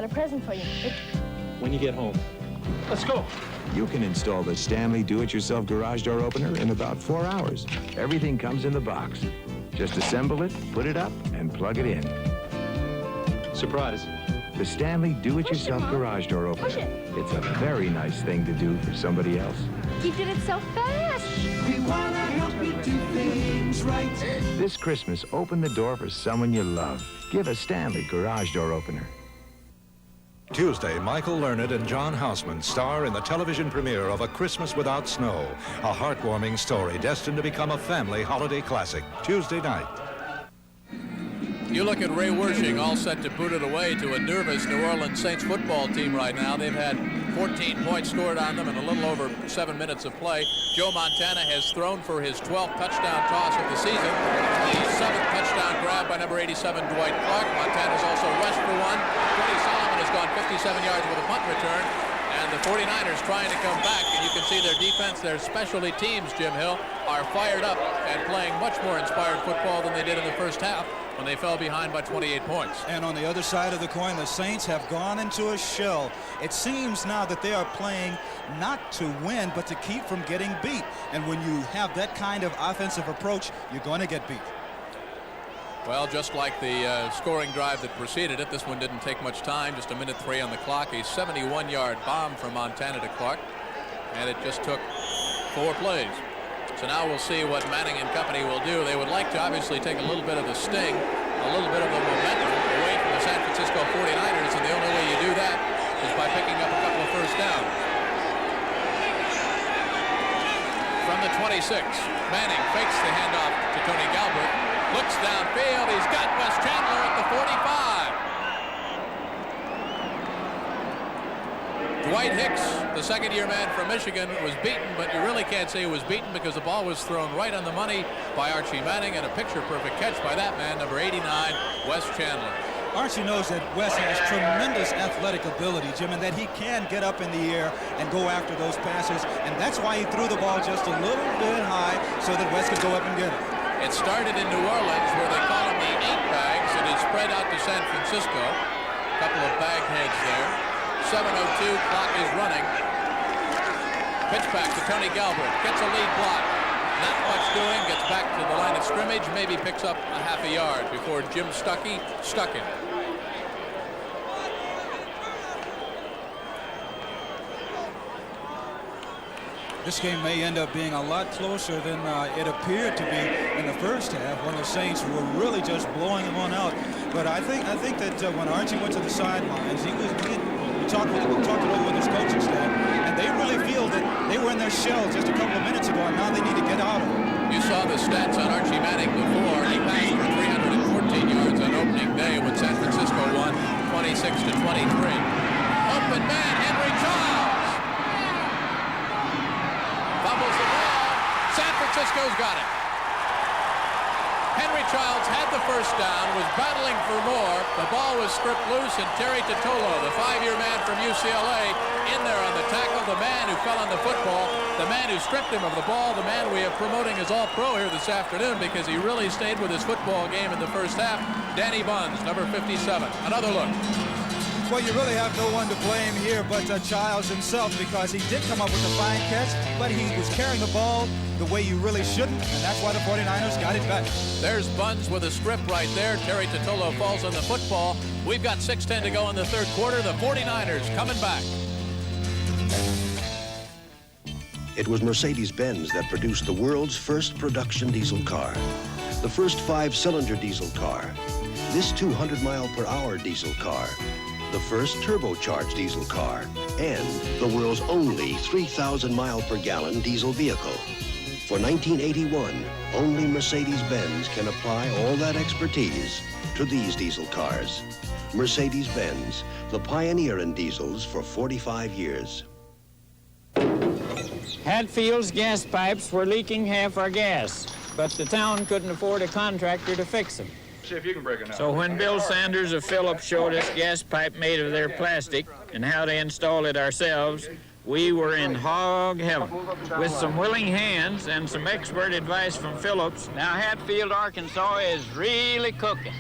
a present for you. When you get home. Let's go. You can install the Stanley do-it-yourself garage door opener in about 4 hours. Everything comes in the box. Just assemble it, put it up, and plug it in. Surprise. The Stanley do-it-yourself garage door opener. It's a very nice thing to do for somebody else. You did it so fast. We want to help you do things right. This Christmas, open the door for someone you love. Give a Stanley garage door opener. Tuesday, Michael Learned and John Houseman star in the television premiere of A Christmas Without Snow, a heartwarming story destined to become a family holiday classic. Tuesday night. You look at Ray Wersching, all set to boot it away to a nervous New Orleans Saints football team right now. They've had 14 points scored on them in a little over 7 minutes of play. Joe Montana has thrown for his 12th touchdown toss of the season. The 7th touchdown grab by number 87, Dwight Clark. Montana's also rushed for one. Freddie Solomon has gone 57 yards with a punt return. And the 49ers trying to come back, and you can see their defense, their specialty teams, Jim Hill, are fired up and playing much more inspired football than they did in the first half when they fell behind by 28 points. And on the other side of the coin, the Saints have gone into a shell. It seems now that they are playing not to win, but to keep from getting beat. And when you have that kind of offensive approach, you're going to get beat. Well, just like the scoring drive that preceded it, this one didn't take much time, just 1:03 on the clock. A 71-yard bomb from Montana to Clark, and it just took 4 plays. So now we'll see what Manning and company will do. They would like to obviously take a little bit of the sting, a little bit of the momentum away from the San Francisco 49ers, and the only way you do that is by picking up a couple of first downs. From the 26, Manning fakes the handoff to Tony Galbert, looks downfield, he's got Wes Chandler at the 45. Dwight Hicks, the second-year man from Michigan, was beaten, but you really can't say he was beaten because the ball was thrown right on the money by Archie Manning, and a picture-perfect catch by that man, number 89, Wes Chandler. Archie knows that Wes has tremendous athletic ability, Jim, and that he can get up in the air and go after those passes, and that's why he threw the ball just a little bit high so that Wes could go up and get it. It started in New Orleans, where they call them the 8 bags, and it spread out to San Francisco. A couple of bag heads there. 7:02, clock is running. Pitch back to Tony Galbert, gets a lead block. Not much doing, gets back to the line of scrimmage, maybe picks up a half a yard before Jim Stuckey stuck him. This game may end up being a lot closer than it appeared to be in the first half when the Saints were really just blowing them on out. But I think that when Archie went to the sidelines, we talked it over with his coaching staff, and they really feel that they were in their shell just a couple of minutes ago, and now they need to get out of it. You saw the stats on Archie Manning before. He passed for 314 yards on opening day when San Francisco won 26-23. Open man, Henry Charles. Fumbles the ball. San Francisco's got it. Henry Childs had the first down, was battling for more. The ball was stripped loose, and Terry Totolo, the 5-year man from UCLA, in there on the tackle, the man who fell on the football, the man who stripped him of the ball, the man we are promoting as All-Pro here this afternoon because he really stayed with his football game in the first half. Danny Buns, number 57. Another look. Well, you really have no one to blame here but Childs himself, because he did come up with a fine catch, but he was carrying the ball the way you really shouldn't, and that's why the 49ers got it back. There's Buns with a strip right there. Terry Totolo falls on the football. We've got 6:10 to go in the third quarter. The 49ers coming back. It was Mercedes-Benz that produced the world's first production diesel car, the first 5-cylinder diesel car, this 200-mile-per-hour diesel car, the first turbocharged diesel car, and the world's only 3,000-mile-per-gallon diesel vehicle. For 1981, only Mercedes-Benz can apply all that expertise to these diesel cars. Mercedes-Benz, the pioneer in diesels for 45 years. Hatfield's gas pipes were leaking half our gas, but the town couldn't afford a contractor to fix them. See if you can break it now. So when Bill Sanders of Phillips showed us gas pipe made of their plastic and how to install it ourselves, we were in hog heaven. With some willing hands and some expert advice from Phillips, now Hatfield, Arkansas is really cooking.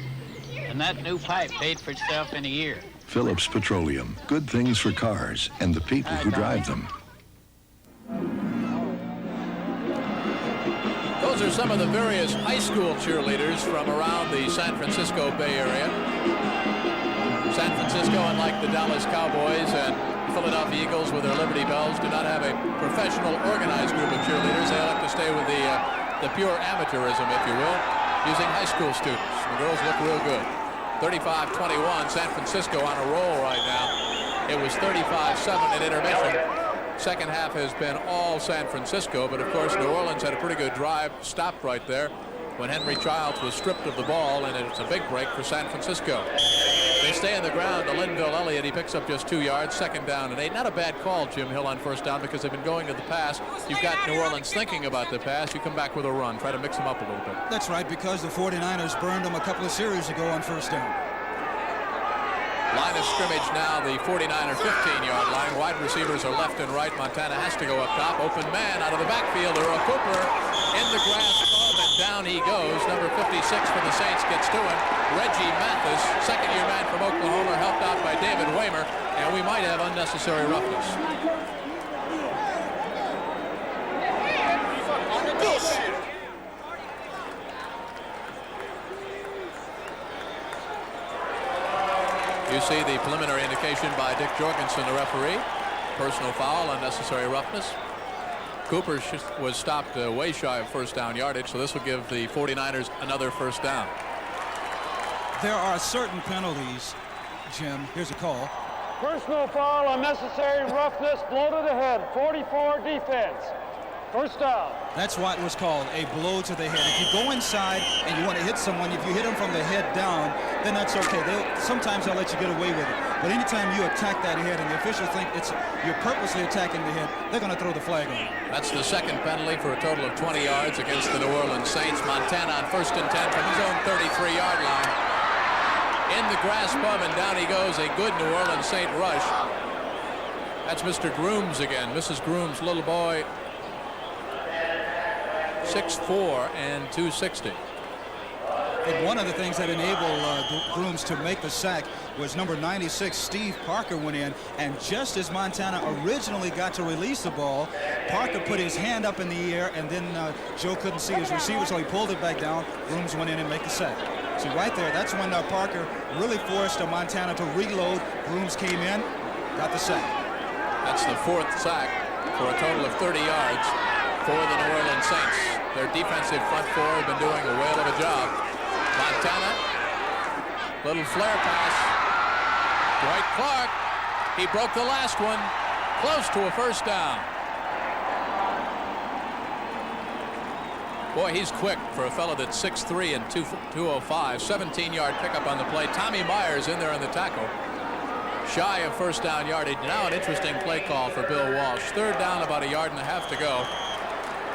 And that new pipe paid for itself in a year. Phillips Petroleum. Good things for cars and the people who drive them. Those are some of the various high school cheerleaders from around the San Francisco Bay Area. San Francisco, unlike the Dallas Cowboys and Philadelphia Eagles with their Liberty Bells, do not have a professional organized group of cheerleaders. They like to stay with the pure amateurism, if you will, using high school students. The girls look real good. 35-21, San Francisco on a roll right now. It was 35-7 at intermission. Second half has been all San Francisco, but of course New Orleans had a pretty good drive, stopped right there when Henry Childs was stripped of the ball, and it's a big break for San Francisco. They stay on the ground to Linville Elliott. He picks up just 2 yards, 2nd down and 8. Not a bad call, Jim Hill, on first down, because they've been going to the pass. You've got New Orleans thinking about the pass. You come back with a run, try to mix them up a little bit. That's right, because the 49ers burned them a couple of series ago on first down. Line of scrimmage now, the 49er 15-yard line. Wide receivers are left and right. Montana has to go up top. Open man out of the backfield. Earl Cooper in the grass, and down he goes. Number 56 for the Saints gets to him. Reggie Mathis, second-year man from Oklahoma, helped out by David Waymer, and we might have unnecessary roughness. You see the preliminary indication by Dick Jorgensen, the referee. Personal foul, unnecessary roughness. Cooper was stopped way shy of first down yardage, so this will give the 49ers another first down. There are certain penalties, Jim. Here's a call. Personal foul, unnecessary roughness, blow to the head, 44 defense. First down. That's what was called a blow to the head. If you go inside and you want to hit someone, if you hit them from the head down, then that's okay. Sometimes they'll let you get away with it. But anytime you attack that head and the officials think you're purposely attacking the head, they're going to throw the flag on you. That's the second penalty for a total of 20 yards against the New Orleans Saints. Montana on 1st and 10 from his own 33-yard line. In the grass bum, and down he goes. A good New Orleans Saint rush. That's Mr. Grooms again. Mrs. Grooms' little boy, 6'4" and 260. And one of the things that enabled Grooms to make the sack was number 96, Steve Parker, went in, and just as Montana originally got to release the ball, Parker put his hand up in the air, and then Joe couldn't see his receiver, so he pulled it back down. Grooms went in and made the sack. So right there, that's when Parker really forced Montana to reload. Grooms came in, got the sack. That's the 4th sack for a total of 30 yards for the New Orleans Saints. Their defensive front four have been doing a whale of a job. Montana, little flare pass. Dwight Clark, he broke the last one, close to a first down. Boy, he's quick for a fellow that's 6'3" and 205. 17-yard pickup on the play. Tommy Myers in there on the tackle. Shy of first down yardage. Now an interesting play call for Bill Walsh. 3rd down, about 1.5 yards to go.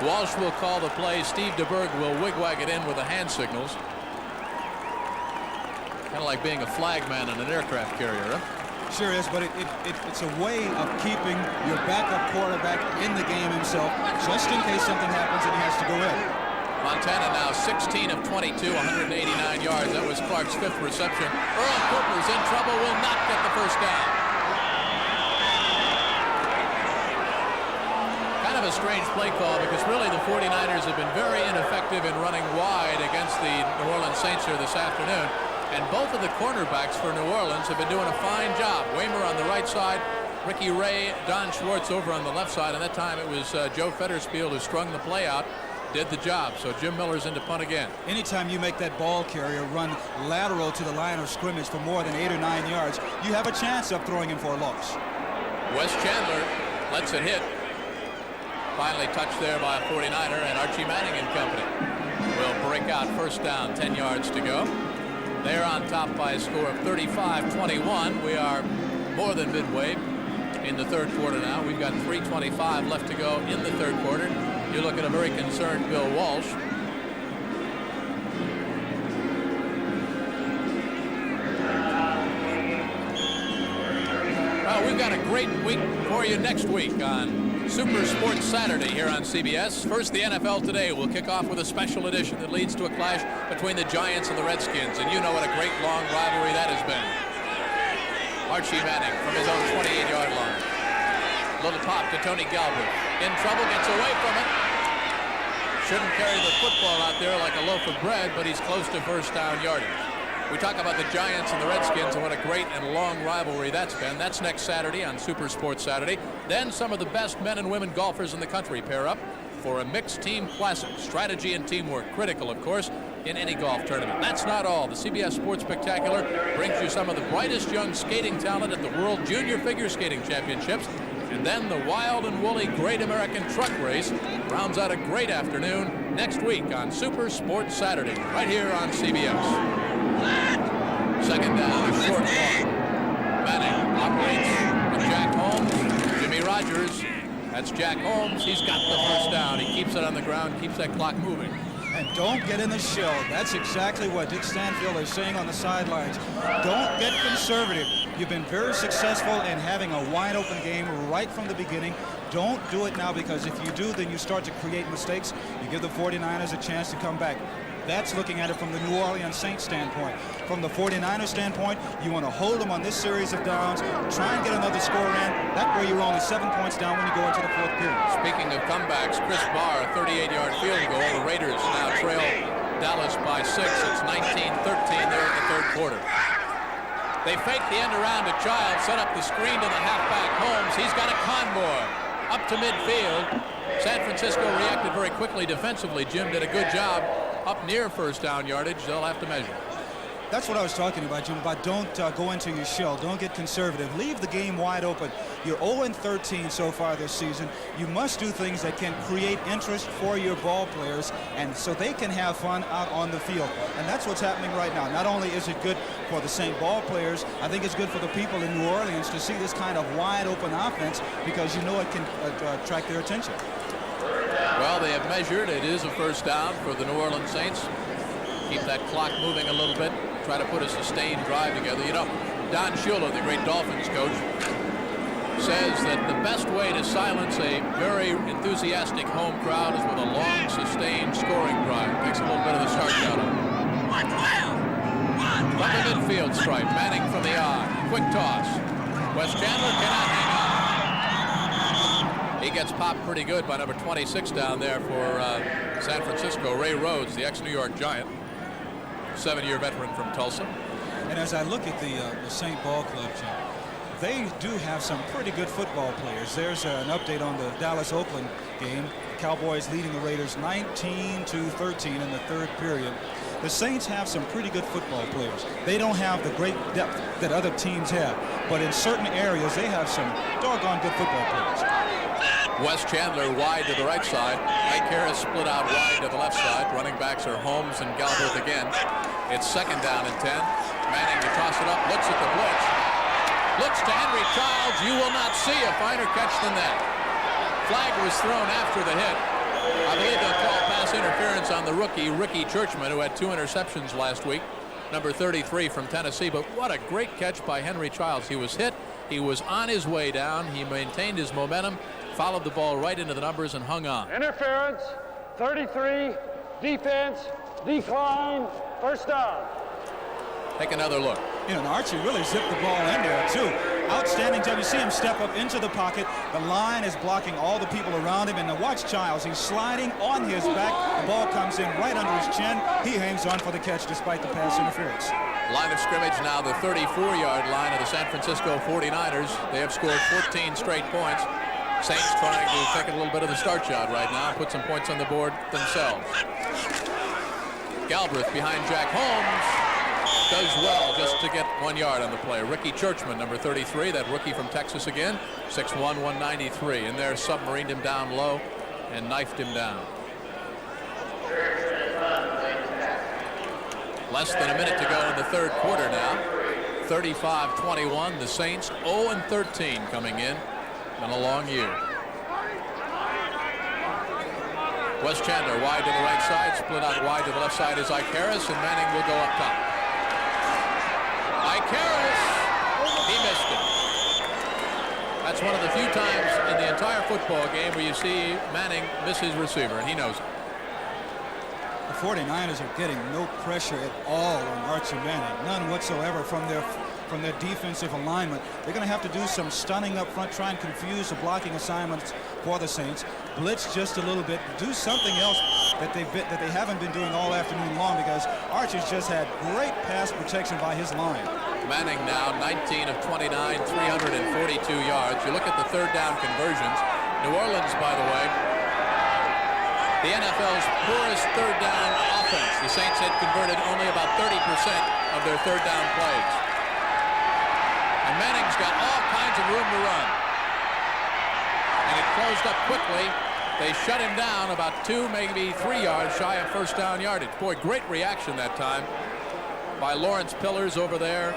Walsh will call the play. Steve DeBerg will wigwag it in with the hand signals. Kind of like being a flagman in an aircraft carrier, huh? Sure is, but it's a way of keeping your backup quarterback in the game himself, just in case something happens and he has to go in. Montana now 16 of 22, 189 yards. That was Clark's 5th reception. Earl Cooper's in trouble, will not get the first down. Kind of a strange play call, because really the 49ers have been very ineffective in running wide against the New Orleans Saints here this afternoon. And both of the cornerbacks for New Orleans have been doing a fine job. Waymer on the right side, Ricky Ray, Don Schwartz over on the left side. And that time it was Joe Fettersfield who strung the play out, did the job. So Jim Miller's into punt again. Anytime you make that ball carrier run lateral to the line of scrimmage for more than 8 or 9 yards, you have a chance of throwing him for a loss. Wes Chandler lets it hit. Finally touched there by a 49er, and Archie Manning and company will break out first down, 10 yards to go. They're on top by a score of 35-21. We are more than midway in the 3rd quarter now. We've got 3:25 left to go in the 3rd quarter. You look at a very concerned Bill Walsh. Well, we've got a great week for you next week on Super Sports Saturday here on CBS. First, the NFL Today will kick off with a special edition that leads to a clash between the Giants and the Redskins. And you know what a great long rivalry that has been. Archie Manning from his own 28-yard line. Little pop to Tony Galbraith. In trouble, gets away from it. Shouldn't carry the football out there like a loaf of bread, but he's close to first down yardage. We talk about the Giants and the Redskins and what a great and long rivalry that's been. That's next Saturday on Super Sports Saturday. Then some of the best men and women golfers in the country pair up for a mixed team classic. Strategy and teamwork, critical, of course, in any golf tournament. That's not all. The CBS Sports Spectacular brings you some of the brightest young skating talent at the World Junior Figure Skating Championships. And then the wild and woolly Great American Truck Race rounds out a great afternoon next week on Super Sports Saturday, right here on CBS. Second down, short one. Manning operates with Jack Holmes, Jimmy Rogers. That's Jack Holmes. He's got the first down. He keeps it on the ground, keeps that clock moving. And don't get in the shell. That's exactly what Dick Stanfield is saying on the sidelines. Don't get conservative. You've been very successful in having a wide open game right from the beginning. Don't do it now, because if you do, then you start to create mistakes. You give the 49ers a chance to come back. That's looking at it from the New Orleans Saints standpoint. From the 49ers standpoint, you want to hold them on this series of downs, try and get another score in. That way you're only 7 points down when you go into the fourth period. Speaking of comebacks, Chris Barr, a 38-yard field goal. The Raiders now trail Dallas by 6. It's 19-13 there in the third quarter. They fake the end around to Child, set up the screen to the halfback Holmes. He's got a convoy up to midfield. San Francisco reacted very quickly defensively. Jim did a good job up near first down yardage. They'll have to measure. That's what I was talking about, Jim, but don't go into your shell. Don't get conservative. Leave the game wide open. You're 0-13 so far this season. You must do things that can create interest for your ball players, and so they can have fun out on the field. And that's what's happening right now. Not only is it good for the St. ball players, I think it's good for the people in New Orleans to see this kind of wide open offense, because you know it can attract their attention. Well, they have measured. It is a first down for the New Orleans Saints. Keep that clock moving a little bit. Try to put a sustained drive together. You know, Don Shula, the great Dolphins coach, says that the best way to silence a very enthusiastic home crowd is with a long, sustained scoring drive. Takes a little bit of the start out of it. From the midfield stripe, Manning from the eye. Quick toss. Wes Chandler cannot hang on. He gets popped pretty good by number 26 down there for San Francisco, Ray Rhodes, the ex-New York Giant, 7-year veteran from Tulsa. And as I look at the St. Ball Club, Jim, they do have some pretty good football players. There's an update on the Dallas-Oakland game. The Cowboys leading the Raiders 19-13 in the third period. The Saints have some pretty good football players. They don't have the great depth that other teams have, but in certain areas they have some doggone good football players. Wes Chandler wide to the right side. Ike Harris split out wide to the left side. Running backs are Holmes and Galbraith again. It's second down and 10. Manning to toss it up, looks at the blitz. Looks to Henry Childs. You will not see a finer catch than that. Flag was thrown after the hit. I believe they'll call pass interference on the rookie, Ricky Churchman, who had 2 interceptions last week. Number 33 from Tennessee. But what a great catch by Henry Childs. He was hit. He was on his way down. He maintained his momentum, followed the ball right into the numbers, and hung on. Interference, 33, defense, decline, first down. Take another look. You know, and Archie really zipped the ball in there, too. Outstanding job. You see him step up into the pocket. The line is blocking all the people around him. And now watch Childs. He's sliding on his back. The ball comes in right under his chin. He hangs on for the catch despite the pass interference. Line of scrimmage now, the 34-yard line of the San Francisco 49ers. They have scored 14 straight points. Saints trying to take a little bit of the start shot right now, put some points on the board themselves. Galbraith behind Jack Holmes does well just to get 1 yard on the play. Ricky Churchman, number 33, that rookie from Texas again, 6'1", 193. And there submarined him down low and knifed him down. Less than a minute to go in the third quarter now. 35-21, the Saints 0-13 coming in. Been a long year. Wes Chandler wide to the right side, split out wide to the left side is Ike Harris, and Manning will go up top. Ike Harris, he missed it. That's one of the few times in the entire football game where you see Manning miss his receiver, and he knows it. The 49ers are getting no pressure at all on Archie Manning, none whatsoever from their from their defensive alignment. They're going to have to do some stunning up front, try and confuse the blocking assignments for the Saints, blitz just a little bit, do something else that they haven't been doing all afternoon long, because Archer's just had great pass protection by his line. Manning now 19 of 29, 342 yards. You look at the third down conversions. New Orleans, by the way, the NFL's poorest third down offense. The Saints had converted only about 30% of their third down plays. And Manning's got all kinds of room to run. And it closed up quickly. They shut him down about 2, maybe 3 yards shy of first down yardage. Boy, great reaction that time by Lawrence Pillars over there,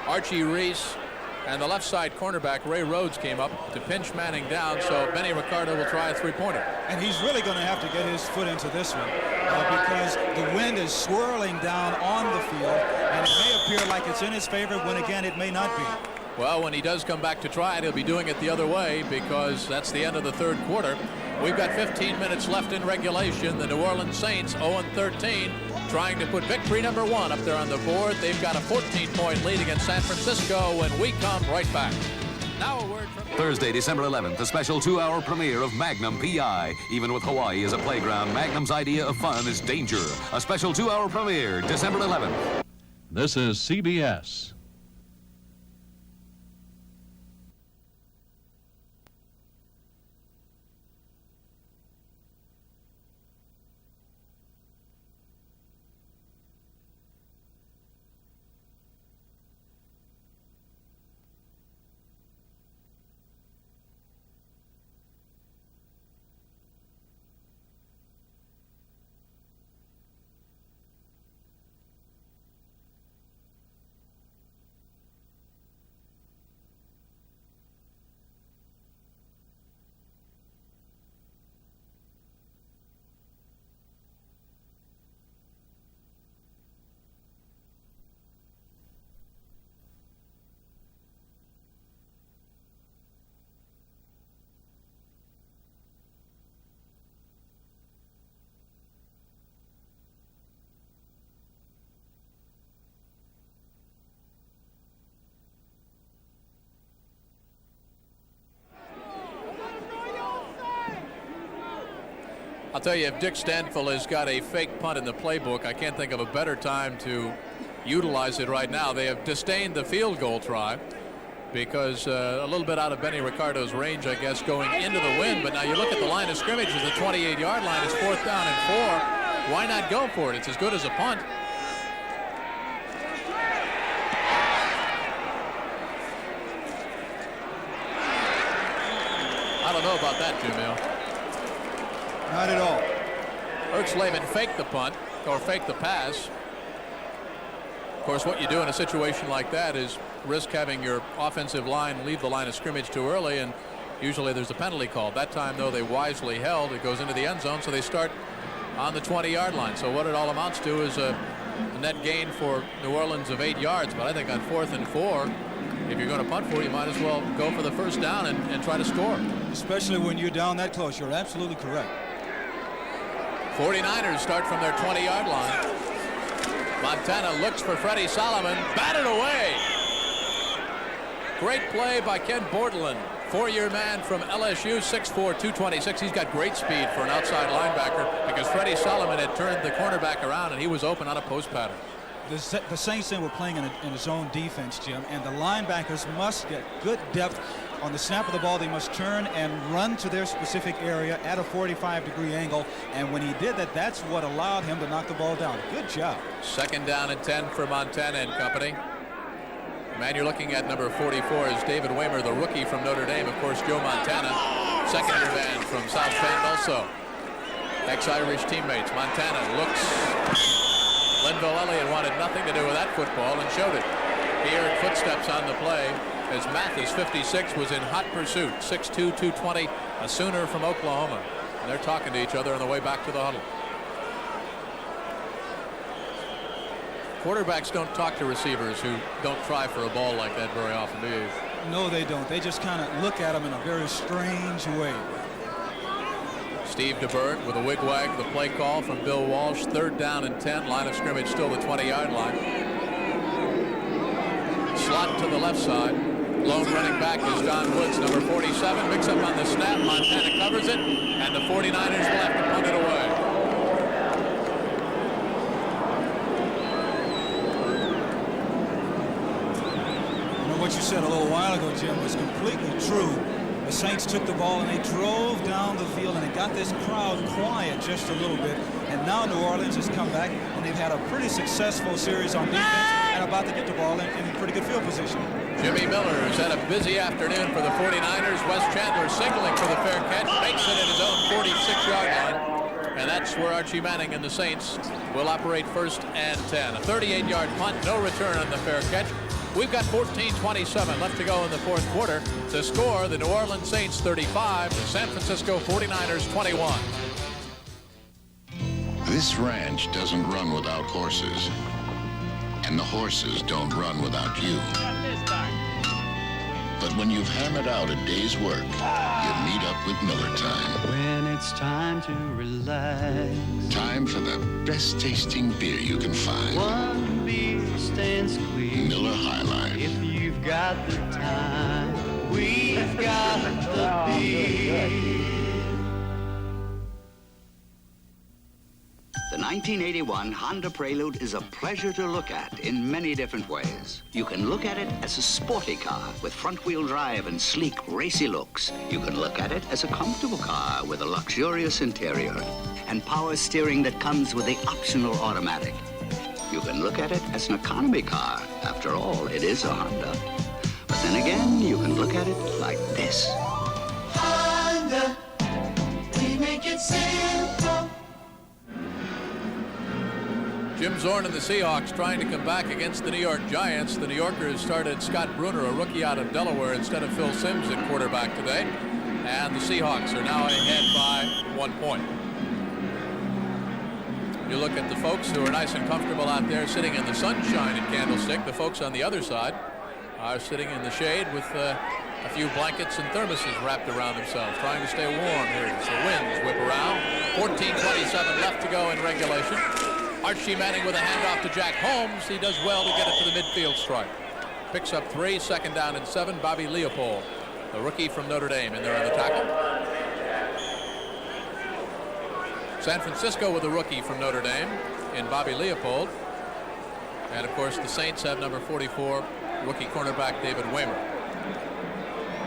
Archie Reese, and the left side cornerback Ray Rhodes came up to pinch Manning down, so Benny Ricardo will try a three-pointer. And he's really going to have to get his foot into this one because the wind is swirling down on the field, and it may appear like it's in his favor when, again, it may not be. Well, when he does come back to try it, he'll be doing it the other way, because that's the end of the third quarter. We've got 15 minutes left in regulation. The New Orleans Saints 0-13, trying to put victory number 1 up there on the board. They've got a 14-point lead against San Francisco when we come right back. Now a word from... Thursday, December 11th, a special 2-hour premiere of Magnum P.I. Even with Hawaii as a playground, Magnum's idea of fun is danger. A special 2-hour premiere, December 11th. This is CBS. I'll tell you, if Dick Stanfill has got a fake punt in the playbook, I can't think of a better time to utilize it right now. They have disdained the field goal try because a little bit out of Benny Ricardo's range, I guess, going into the wind. But now you look at the line of scrimmage as the 28-yard line is 4th down and 4. Why not go for it? It's as good as a punt. I don't know about that, Jim Hill. Not at all. Ertzleben faked the punt or faked the pass. Of course, what you do in a situation like that is risk having your offensive line leave the line of scrimmage too early, and usually there's a penalty called. That time, though, they wisely held. It goes into the end zone, so they start on the 20-yard line. So what it all amounts to is a net gain for New Orleans of 8 yards. But I think on 4th and 4, if you're going to punt for it, you might as well go for the first down and try to score. Especially when you're down that close. You're absolutely correct. 49ers start from their 20-yard line. Montana looks for Freddie Solomon. Batted away. Great play by Ken Bordelin. 4-year man from LSU, 6'4", 226. He's got great speed for an outside linebacker because Freddie Solomon had turned the cornerback around and he was open on a post pattern. The Saints then were playing in a zone defense, Jim, and the linebackers must get good depth. On the snap of the ball, they must turn and run to their specific area at a 45-degree angle, and when he did that, that's what allowed him to knock the ball down. Good job. 2nd down and 10 for Montana and company. Man you're looking at, number 44, is David Waymer, the rookie from Notre Dame. Of course, Joe Montana, 2nd-year man from South Bend also. Ex-Irish teammates. Montana looks. Linville Elliott wanted nothing to do with that football and showed it. He heard footsteps on the play as Mathis, 56, was in hot pursuit. 6'2", 220, a Sooner from Oklahoma. And they're talking to each other on the way back to the huddle. Quarterbacks don't talk to receivers who don't try for a ball like that very often, do you? No, they don't. They just kind of look at them in a very strange way. Steve DeBert with a wig-wag, the play call from Bill Walsh. 3rd down and 10. Line of scrimmage still the 20-yard line. to the left side. Lone running back is John Woods, number 47. Picks up on the snap. Montana covers it, and the 49ers will have to punt it away. What you said a little while ago, Jim, was completely true. The Saints took the ball and they drove down the field and they got this crowd quiet just a little bit. And now New Orleans has come back and they've had a pretty successful series on defense and about to get the ball in pretty good field position. Jimmy Miller has had a busy afternoon for the 49ers. Wes Chandler signaling for the fair catch, makes it at his own 46-yard line. And that's where Archie Manning and the Saints will operate 1st and 10. A 38-yard punt, no return on the fair catch. We've got 14:27 left to go in the 4th quarter. To score, the New Orleans Saints 35, the San Francisco 49ers 21. This ranch doesn't run without horses, and the horses don't run without you. But when you've hammered out a day's work, you meet up with Miller Time. When it's time to relax. Time for the best tasting beer you can find. One beer stands clear. Miller High Life. If you've got the time, we've got the beer. The 1981 Honda Prelude is a pleasure to look at in many different ways. You can look at it as a sporty car with front-wheel drive and sleek, racy looks. You can look at it as a comfortable car with a luxurious interior and power steering that comes with the optional automatic. You can look at it as an economy car. After all, it is a Honda. But then again, you can look at it like this. Honda, we make it simple. Jim Zorn and the Seahawks trying to come back against the New York Giants. The New Yorkers started Scott Bruner, a rookie out of Delaware, instead of Phil Simms at quarterback today. And the Seahawks are now ahead by 1 point. You look at the folks who are nice and comfortable out there sitting in the sunshine in Candlestick. The folks on the other side are sitting in the shade with a few blankets and thermoses wrapped around themselves, trying to stay warm here as the winds whip around. 14:27 left to go in regulation. Archie Manning with a handoff to Jack Holmes. He does well to get it to the midfield stripe. Picks up 3, 2nd down and 7. Bobby Leopold, the rookie from Notre Dame, in there on the tackle. San Francisco with a rookie from Notre Dame in Bobby Leopold. And of course the Saints have number 44, rookie cornerback David Waymer.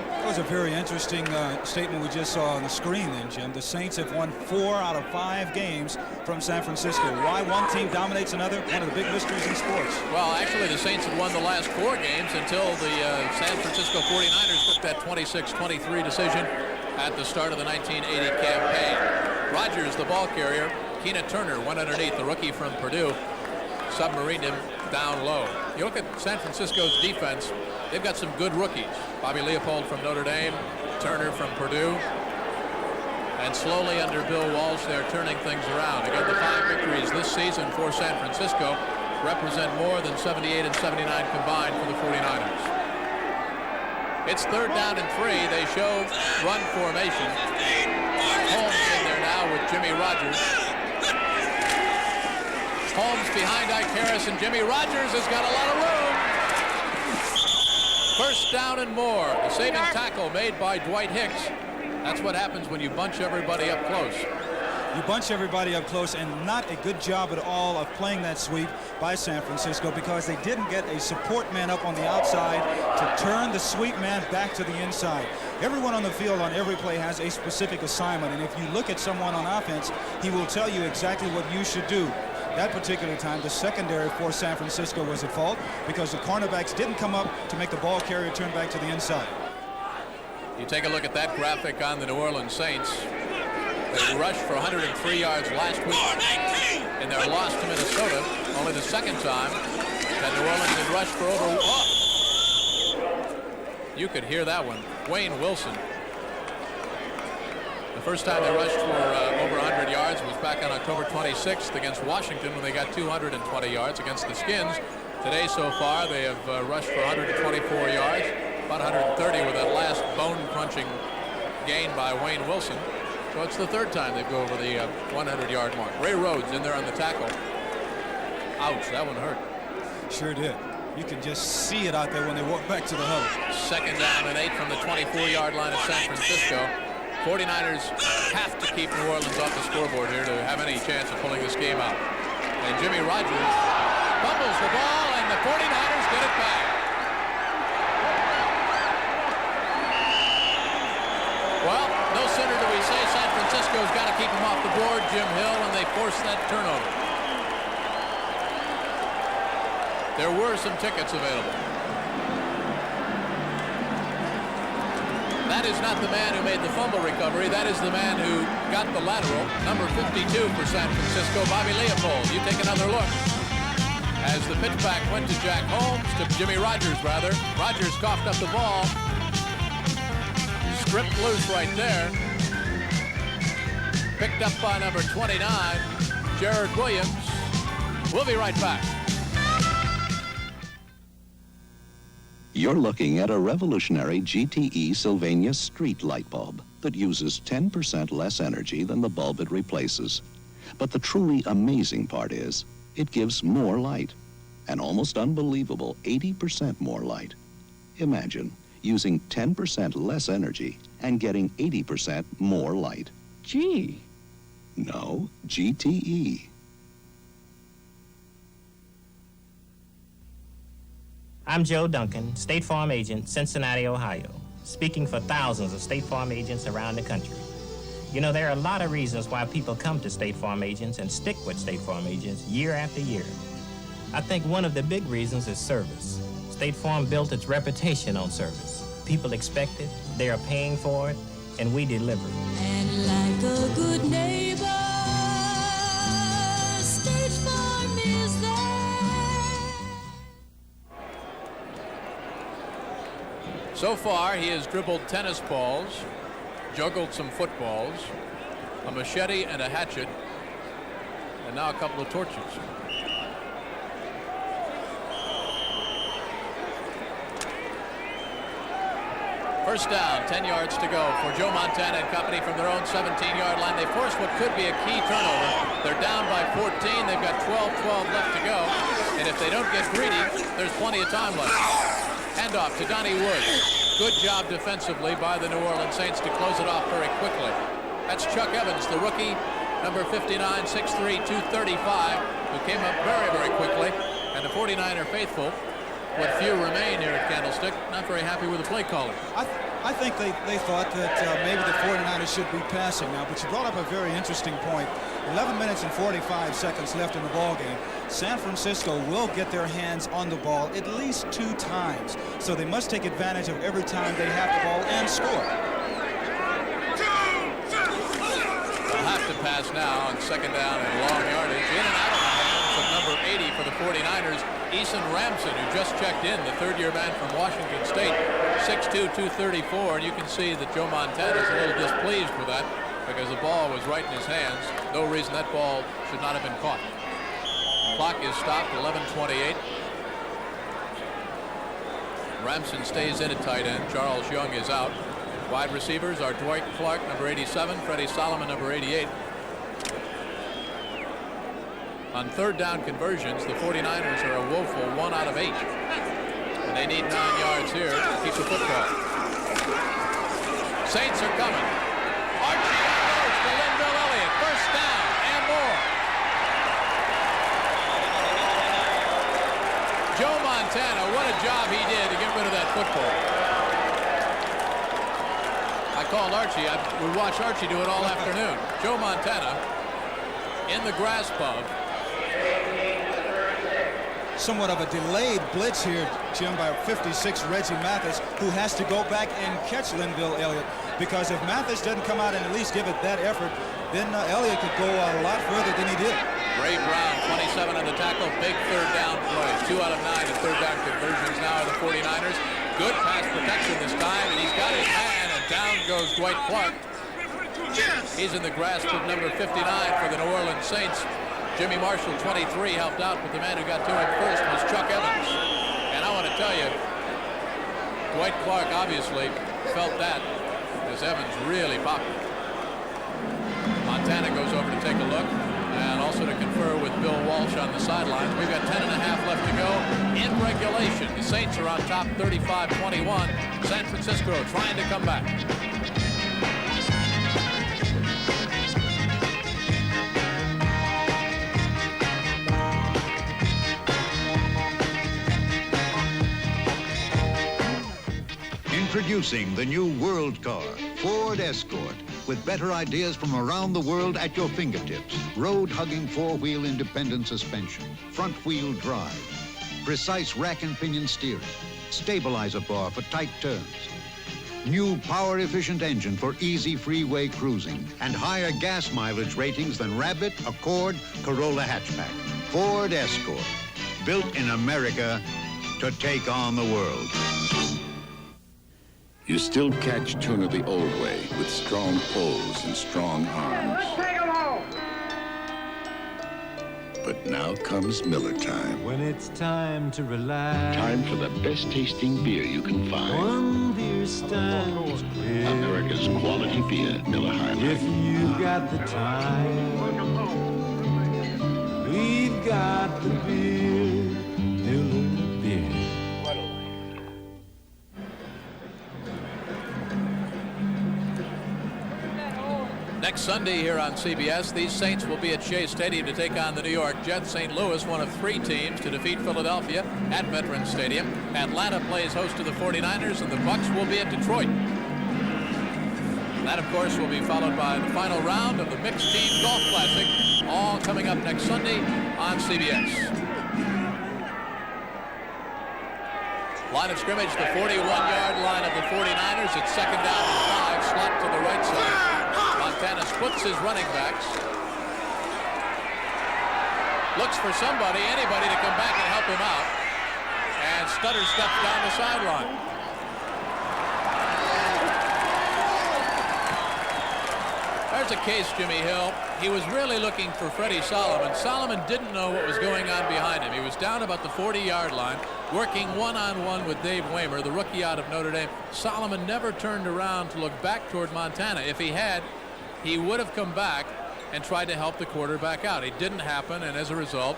That was a very interesting statement we just saw on the screen then, Jim. The Saints have won 4 out of 5 games from San Francisco. Why one team dominates another? One of the big mysteries in sports. Well, actually, the Saints had won the last 4 games until the San Francisco 49ers took that 26-23 decision at the start of the 1980 campaign. Rodgers, the ball carrier. Keena Turner went underneath, the rookie from Purdue. Submarined him down low. You look at San Francisco's defense, they've got some good rookies. Bobby Leopold from Notre Dame, Turner from Purdue. And slowly under Bill Walsh, they're turning things around. Again, the 5 victories this season for San Francisco represent more than 78 and 79 combined for the 49ers. It's 3rd down and 3. They show run formation. Holmes in there now with Jimmy Rogers. Holmes behind Ike Harris, and Jimmy Rogers has got a lot of room. 1st down and more. The saving tackle made by Dwight Hicks. That's what happens when you bunch everybody up close. You bunch everybody up close, and not a good job at all of playing that sweep by San Francisco because they didn't get a support man up on the outside to turn the sweep man back to the inside. Everyone on the field on every play has a specific assignment, and if you look at someone on offense, he will tell you exactly what you should do. That particular time, the secondary for San Francisco was at fault because the cornerbacks didn't come up to make the ball carrier turn back to the inside. You take a look at that graphic on the New Orleans Saints. They rushed for 103 yards last week in their loss to Minnesota. Only the 2nd time that New Orleans had rushed for over... Oh! You could hear that one. Wayne Wilson. The first time they rushed for over 100 yards was back on October 26th against Washington when they got 220 yards against the Skins. Today so far they have rushed for 124 yards, about 130 with that last bone-crunching gain by Wayne Wilson. So it's the 3rd time they go over the 100-yard mark. Ray Rhodes in there on the tackle. Ouch, that one hurt. Sure did. You can just see it out there when they walk back to the huddle. 2nd down and 8 from the 24-yard line of San Francisco. 49ers have to keep New Orleans off the scoreboard here to have any chance of pulling this game out. And Jimmy Rogers fumbles the ball, and the 49ers get it back. Well, no sooner do we say San Francisco's got to keep them off the board, Jim Hill, and they force that turnover. There were some tickets available. That is not the man who made the fumble recovery. That is the man who got the lateral. Number 52 for San Francisco, Bobby Leopold. You take another look. As the pitch back went to Jack Holmes, to Jimmy Rogers, rather. Rogers coughed up the ball. Stripped loose right there. Picked up by number 29, Jared Williams. We'll be right back. You're looking at a revolutionary GTE Sylvania street light bulb that uses 10% less energy than the bulb it replaces. But the truly amazing part is, it gives more light. An almost unbelievable 80% more light. Imagine using 10% less energy and getting 80% more light. G. No, GTE. I'm Joe Duncan, State Farm agent, Cincinnati, Ohio, speaking for thousands of State Farm agents around the country. You know, there are a lot of reasons why people come to State Farm agents and stick with State Farm agents year after year. I think one of the big reasons is service. State Farm built its reputation on service. People expect it, they are paying for it, and we deliver. And like a good neighbor, State Farm is there. So far, he has dribbled tennis balls, juggled some footballs, a machete and a hatchet, and now a couple of torches. First down, 10 yards to go for Joe Montana and company from their own 17-yard line. They forced what could be a key turnover. They're down by 14. They've got 12 left to go. And if they don't get greedy, there's plenty of time left. Handoff to Donnie Woods. Good job defensively by the New Orleans Saints to close it off very quickly. That's Chuck Evans, the rookie, number 59, 6'3", 235, who came up very, very quickly. And the 49er faithful, what few remain here at Candlestick, not very happy with the play caller. I think they thought that maybe the 49ers should be passing now, but you brought up a very interesting point. 11 minutes and 45 seconds left in the ball game. San Francisco will get their hands on the ball at least 2 times, so they must take advantage of every time they have the ball and score. They'll have to pass now on 2nd down and long yardage. In and out of the hands of number 80 for the 49ers, Eason Ramson, who just checked in, the 3rd-year man from Washington State, 6'2", 234, and you can see that Joe Montana is a little displeased with that because the ball was right in his hands. No reason that ball should not have been caught. Clock is stopped, 11:28. Ramson stays in at tight end. Charles Young is out. Wide receivers are Dwight Clark, number 87, Freddie Solomon, number 88. On 3rd down conversions, the 49ers are a woeful 1 out of 8. And they need 9 yards here to keep the football. Saints are coming. Archie goes to Linville Elliott. First down and more. Joe Montana, what a job he did to get rid of that football. I called Archie. We watched Archie do it all afternoon. Joe Montana in the grasp of somewhat of a delayed blitz here, Jim, by 56 Reggie Mathis, who has to go back and catch Linville Elliott, because if Mathis doesn't come out and at least give it that effort, then Elliott could go a lot further than he did. Ray Brown, 27 on the tackle, big 3rd down plays. 2 out of 9 in 3rd down conversions now are the 49ers. Good pass protection this time, and he's got his man, and down goes Dwight Clark. He's in the grasp of number 59 for the New Orleans Saints. Jimmy Marshall, 23, helped out, but the man who got to him first was Chuck Evans. And I want to tell you, Dwight Clark obviously felt that, as Evans really popped it. Montana goes over to take a look. and also to confer with Bill Walsh on the sidelines. We've got 10.5 left to go in regulation. The Saints are on top 35-21. San Francisco trying to come back. Introducing the new World Car, Ford Escort, with better ideas from around the world at your fingertips. Road-hugging four-wheel independent suspension, front-wheel drive, precise rack and pinion steering, stabilizer bar for tight turns, new power-efficient engine for easy freeway cruising, and higher gas mileage ratings than Rabbit, Accord, Corolla hatchback. Ford Escort, built in America to take on the world. You still catch tuna the old way, with strong pulls and strong arms. Let's take them home! But now comes Miller time. When it's time to relax, Time for the best tasting beer you can find. one beer stands clear. America's quality beer, Miller High Life. If you got the time, we've got the beer, Miller beer. Next Sunday here on CBS, these Saints will be at Shea Stadium to take on the New York Jets. St. Louis, one of 3 teams to defeat Philadelphia at Veterans Stadium. Atlanta plays host to the 49ers, and the Bucks will be at Detroit. That, of course, will be followed by the final round of the Mixed Team Golf Classic, all coming up next Sunday on CBS. Line of scrimmage, the 41-yard line of the 49ers. It's 2nd down and 5, slot to the right side. Montana splits his running backs. Looks for somebody, anybody to come back and help him out. And Stutter steps down the sideline. There's a case, Jimmy Hill. He was really looking for Freddie Solomon. Solomon didn't know what was going on behind him. He was down about the 40-yard line, working one-on-one with Dave Waymer, the rookie out of Notre Dame. Solomon never turned around to look back toward Montana. If he had, he would have come back and tried to help the quarterback out. It didn't happen, and as a result,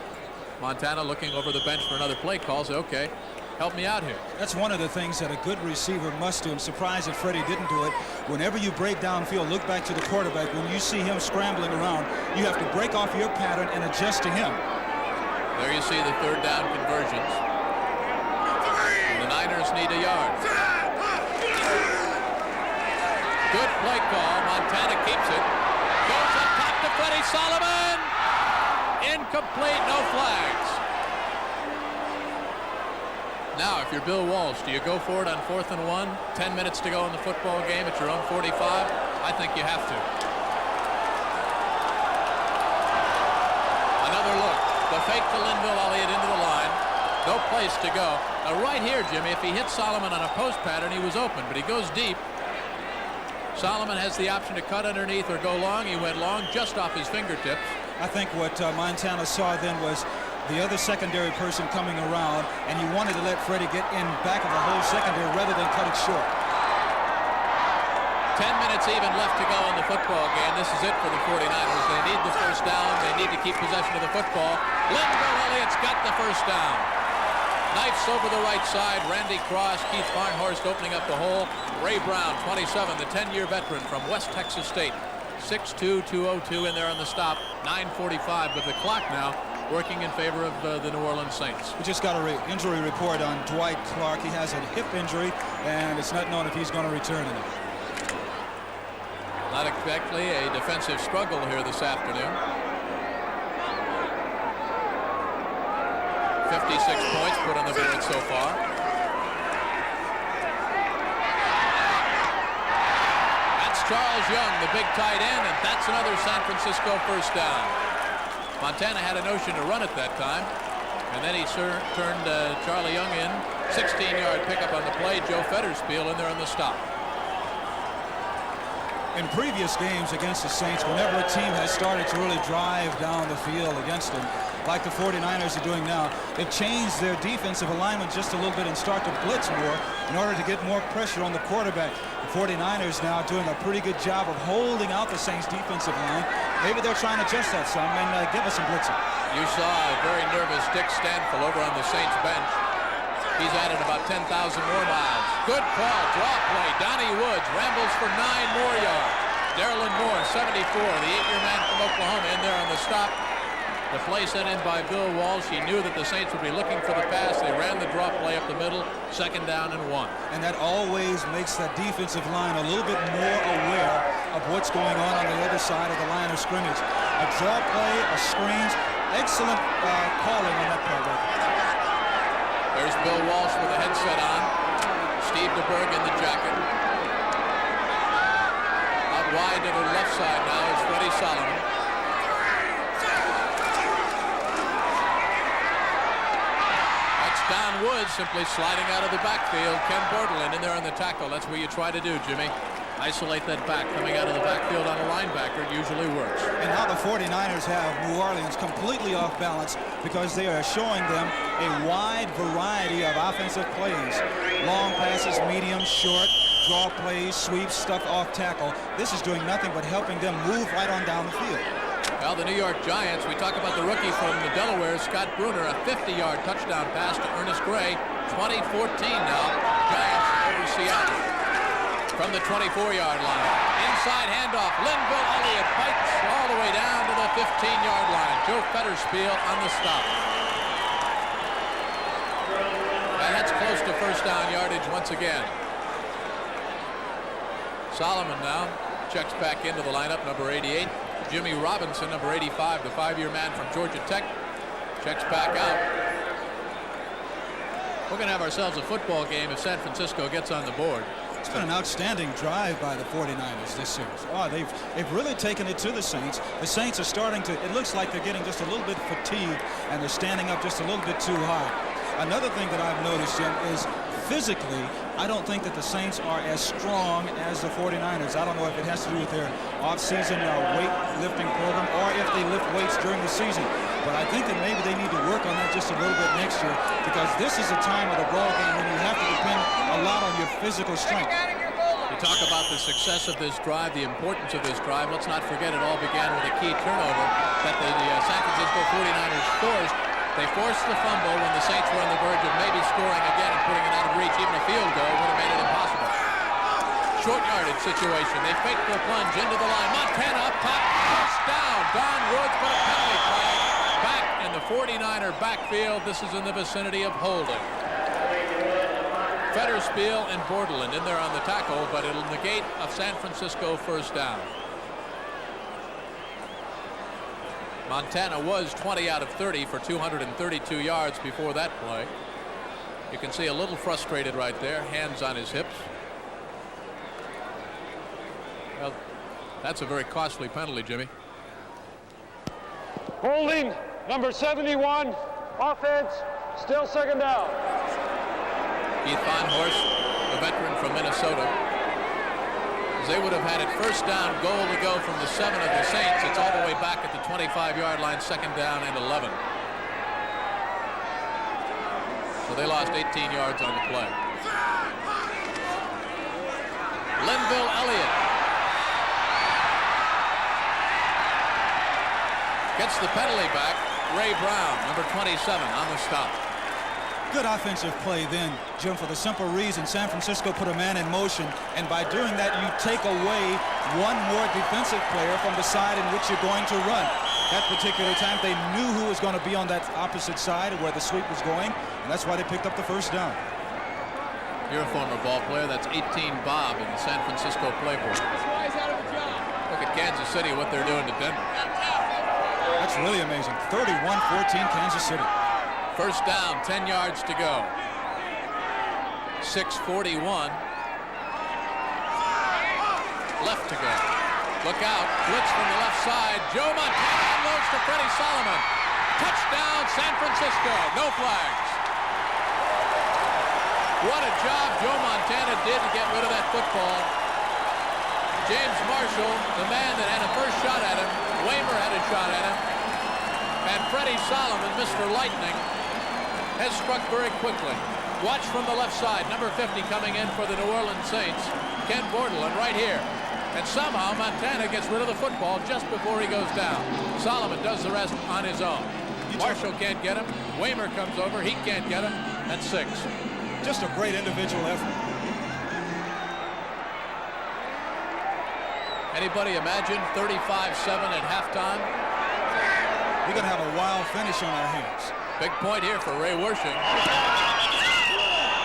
Montana, looking over the bench for another play call, said, okay, help me out here. That's one of the things that a good receiver must do. I'm surprised that Freddie didn't do it. Whenever you break downfield, look back to the quarterback. When you see him scrambling around, you have to break off your pattern and adjust to him. There you see the 3rd down conversions. And the Niners need a yard. Good play call. Montana keeps it. Goes up top to Freddie Solomon. Incomplete, no flags. Now, if you're Bill Walsh, do you go for it on 4th and 1? 10 minutes to go in the football game at your own 45? I think you have to. Another look. The fake to Linville Elliott into the line. No place to go. Now, right here, Jimmy, if he hit Solomon on a post pattern, he was open, but he goes deep. Solomon has the option to cut underneath or go long. He went long just off his fingertips. I think what Montana saw then was the other secondary person coming around, and he wanted to let Freddie get in back of the whole secondary rather than cut it short. 10 minutes even left to go in the football game. This is it for the 49ers. They need the first down. They need to keep possession of the football. Linville Elliott's got the first down. Knifes over the right side. Randy Cross, Keith Farnhorst opening up the hole. Ray Brown, 27, the 10-year veteran from West Texas State. 6'2", 202 in there on the stop. 9:45, but the clock now working in favor of the New Orleans Saints. We just got an injury report on Dwight Clark. He has a hip injury, and it's not known if he's going to return in it. Not exactly a defensive struggle here this afternoon. 56 points put on the board so far. That's Charles Young, the big tight end, and that's another San Francisco first down. Montana had a notion to run it that time, and then he turned Charlie Young in. 16-yard pickup on the play. Joe Fetterspiel in there on the stop. In previous games against the Saints, whenever a team has started to really drive down the field against them, like the 49ers are doing now, they've changed their defensive alignment just a little bit and start to blitz more in order to get more pressure on the quarterback. The 49ers now doing a pretty good job of holding out the Saints defensive line maybe they're trying to adjust that some and give us some blitzing. You saw a very nervous Dick Stanfill over on the Saints bench. He's added about 10,000 more miles. Good call, draw play. Donnie Woods rambles for 9 more yards. Darylyn Moore, 74, the 8-year man from Oklahoma, in there on the stop. The play sent in by Bill Walsh. He knew that the Saints would be looking for the pass. They ran the draw play up the middle, 2nd down and 1. And that always makes that defensive line a little bit more aware of what's going on the other side of the line of scrimmage. A draw play, a screens, excellent calling on that play. There's Bill Walsh with a headset on. Steve DeBerg in the jacket. Out wide to the left side now is Freddie Solomon. That's Don Woods simply sliding out of the backfield. Ken Bordelin in there on the tackle. That's what you try to do, Jimmy. Isolate that back. Coming out of the backfield on a linebacker usually works. And how the 49ers have New Orleans completely off balance because they are showing them a wide variety of offensive plays. Long passes, medium, short, draw plays, sweeps, stuff off tackle. This is doing nothing but helping them move right on down the field. Well, the New York Giants, we talk about the rookie from the Delaware, Scott Bruner, a 50-yard touchdown pass to Ernest Gray. 2014 now. Giants over Seattle. From the 24-yard line. Inside handoff. Linville Elliott bites all the way down to the 15-yard line. Joe Fetterspiel on the stop. And that's close to first down yardage once again. Solomon now checks back into the lineup, number 88. Jimmy Robinson, number 85, the 5-year man from Georgia Tech, checks back out. We're going to have ourselves a football game if San Francisco gets on the board. It's been an outstanding drive by the 49ers this series. Oh, they've really taken it to the Saints. The Saints are starting to, it looks like they're getting just a little bit fatigued and they're standing up just a little bit too high. Another thing that I've noticed, Jim, is physically, I don't think that the Saints are as strong as the 49ers. I don't know if it has to do with their off-season weight-lifting program or if they lift weights during the season. But I think that maybe they need to work on that just a little bit next year because this is a time of the ball game when you have to depend a lot on your physical strength. You talk about the success of this drive, the importance of this drive. Let's not forget it all began with a key turnover that the San Francisco 49ers forced. They forced the fumble when the Saints were on the verge of maybe scoring again and putting it out of reach. Even a field goal would have made it impossible. Short yardage situation. They fake the plunge into the line. Montana up top. First down. Don Woods put a penalty flag back in the 49er backfield. This is in the vicinity of holding. Fetterspiel and Bordelin in there on the tackle, but it'll negate a San Francisco first down. Montana was 20 out of 30 for 232 yards before that play. You can see a little frustrated right there, hands on his hips. Well, that's a very costly penalty, Jimmy. Holding, number 71, offense, still 2nd down. Keith Von Horst, the veteran from Minnesota. They would have had it first down goal to go from the 7 of the Saints. It's all the way back at the 25-yard line, 2nd down and 11. So they lost 18 yards on the play. Linville Elliott gets the penalty back. Ray Brown, number 27, on the stop. Good offensive play then, Jim, for the simple reason San Francisco put a man in motion, and by doing that you take away one more defensive player from the side in which you're going to run. That particular time they knew who was going to be on that opposite side where the sweep was going, and that's why they picked up the first down. You're a former ball player. That's 18 Bob in the San Francisco playbook. Look at Kansas City, what they're doing to Denver. That's really amazing. 31-14 Kansas City. First down, 10 yards to go. 6:41 left to go. Look out, blitz from the left side. Joe Montana unloads to Freddie Solomon. Touchdown, San Francisco. No flags. What a job Joe Montana did to get rid of that football. James Marshall, the man that had a first shot at him, Waymer had a shot at him, and Freddie Solomon, Mr. Lightning, has struck very quickly. Watch from the left side, number 50 coming in for the New Orleans Saints. Ken Bordelin right here. And somehow Montana gets rid of the football just before he goes down. Solomon does the rest on his own. Marshall can't get him. Waymer comes over. He can't get him. That's 6. Just a great individual effort. Anybody imagine 35-7 at halftime? We're going to have a wild finish on our hands. Big point here for Ray Wershing.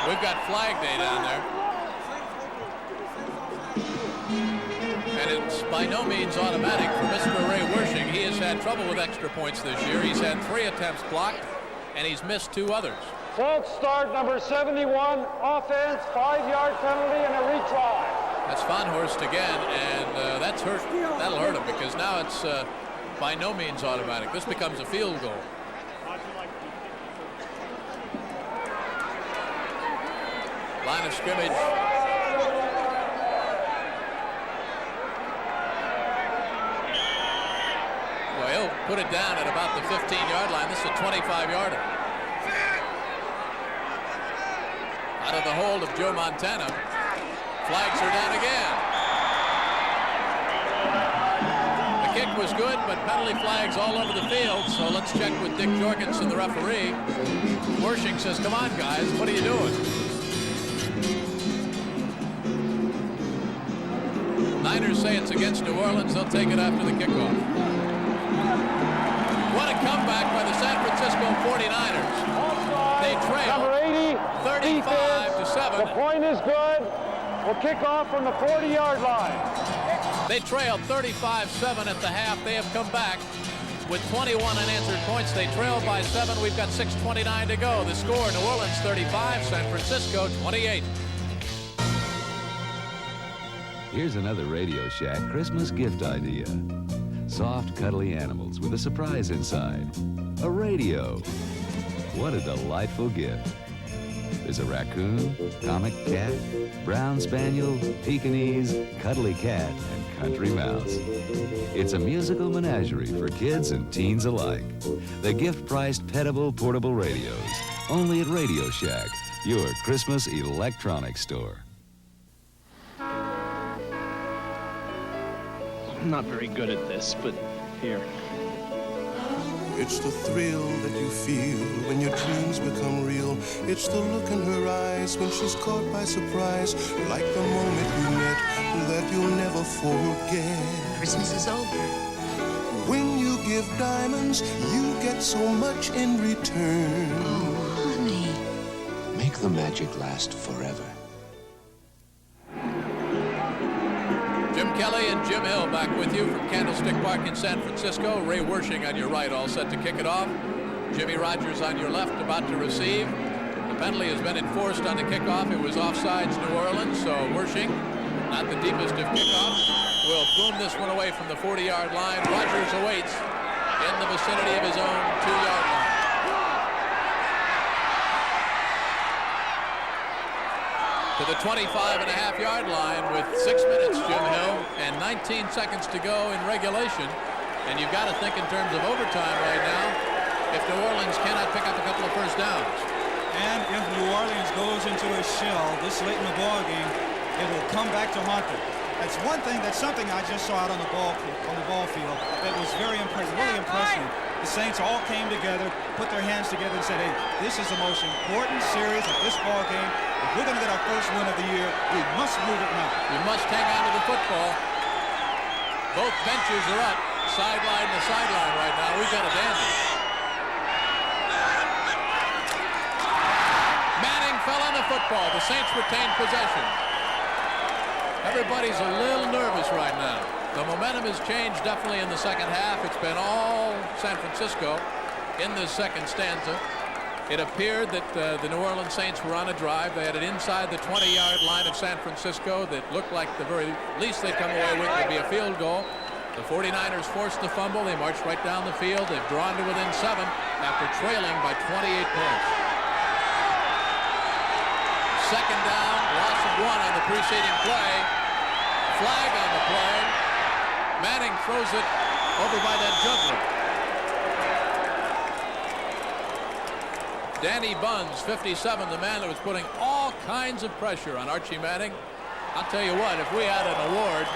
We've got Flag Day down there. And it's by no means automatic for Mr. Ray Wershing. He has had trouble with extra points this year. He's had 3 attempts blocked, and he's missed 2 others. False start, number 71, offense, 5-yard penalty, and a retry. That's Van Horst again, and that's hurt. That'll hurt him because now it's by no means automatic. This becomes a field goal. Line of scrimmage. Well, he'll put it down at about the 15-yard line. This is a 25-yarder. Out of the hold of Joe Montana. Flags are down again. The kick was good, but penalty flags all over the field. So let's check with Dick Jorgensen, the referee. Wershing says, come on, guys, what are you doing? Niners say it's against New Orleans. They'll take it after the kickoff. What a comeback by the San Francisco 49ers. They trail number 80, 35-7. The point is good. We'll kick off from the 40-yard line. They trailed 35-7 at the half. They have come back with 21 unanswered points. They trail by 7. We've got 6:29 to go. The score, New Orleans 35, San Francisco 28. Here's another Radio Shack Christmas gift idea. Soft, cuddly animals with a surprise inside. A radio. What a delightful gift. There's a raccoon, comic cat, brown spaniel, Pekingese, cuddly cat, and country mouse. It's a musical menagerie for kids and teens alike. The gift-priced petable portable radios. Only at Radio Shack, your Christmas electronics store. I'm not very good at this, but here. It's the thrill that you feel when your dreams become real. It's the look in her eyes when she's caught by surprise. Like the moment you met that you'll never forget. Christmas is over. When you give diamonds, you get so much in return. Oh, honey. Make the magic last forever. Jim Kelly and Jim Hill back with you from Candlestick Park in San Francisco. Ray Wershing on your right, all set to kick it off. Jimmy Rogers on your left, about to receive. The penalty has been enforced on the kickoff. It was offsides New Orleans, so Wershing, not the deepest of kickoffs, will boom this one away from the 40-yard line. Rogers awaits in the vicinity of his own 2-yard line. To the 25.5-yard line with 6 minutes, Jim Hill, and 19 seconds to go in regulation. And you've got to think in terms of overtime right now if New Orleans cannot pick up a couple of first downs. And if New Orleans goes into a shell this late in the ball game, it will come back to haunt them. That's one thing, that's something I just saw out on the ball field that was very impressive, really impressive. The Saints all came together, put their hands together and said, hey, this is the most important series of this ball game. If we're going to get our first win of the year, we must move it now. You must hang on to the football. Both benches are up, sideline to sideline right now. We've got a dandy. Manning fell on the football. The Saints retained possession. Everybody's a little nervous right now. The momentum has changed definitely in the second half. It's been all San Francisco in this second stanza. It appeared that the New Orleans Saints were on a drive. They had it inside the 20-yard line of San Francisco that looked like the very least they'd come away with would be a field goal. The 49ers forced the fumble. They marched right down the field. They've drawn to within 7 after trailing by 28 points. Second down, loss of 1 on the preceding play. Flag on the play. Manning throws it over by that juggler. Danny Buns, 57, the man that was putting all kinds of pressure on Archie Manning. I'll tell you what, if we had an award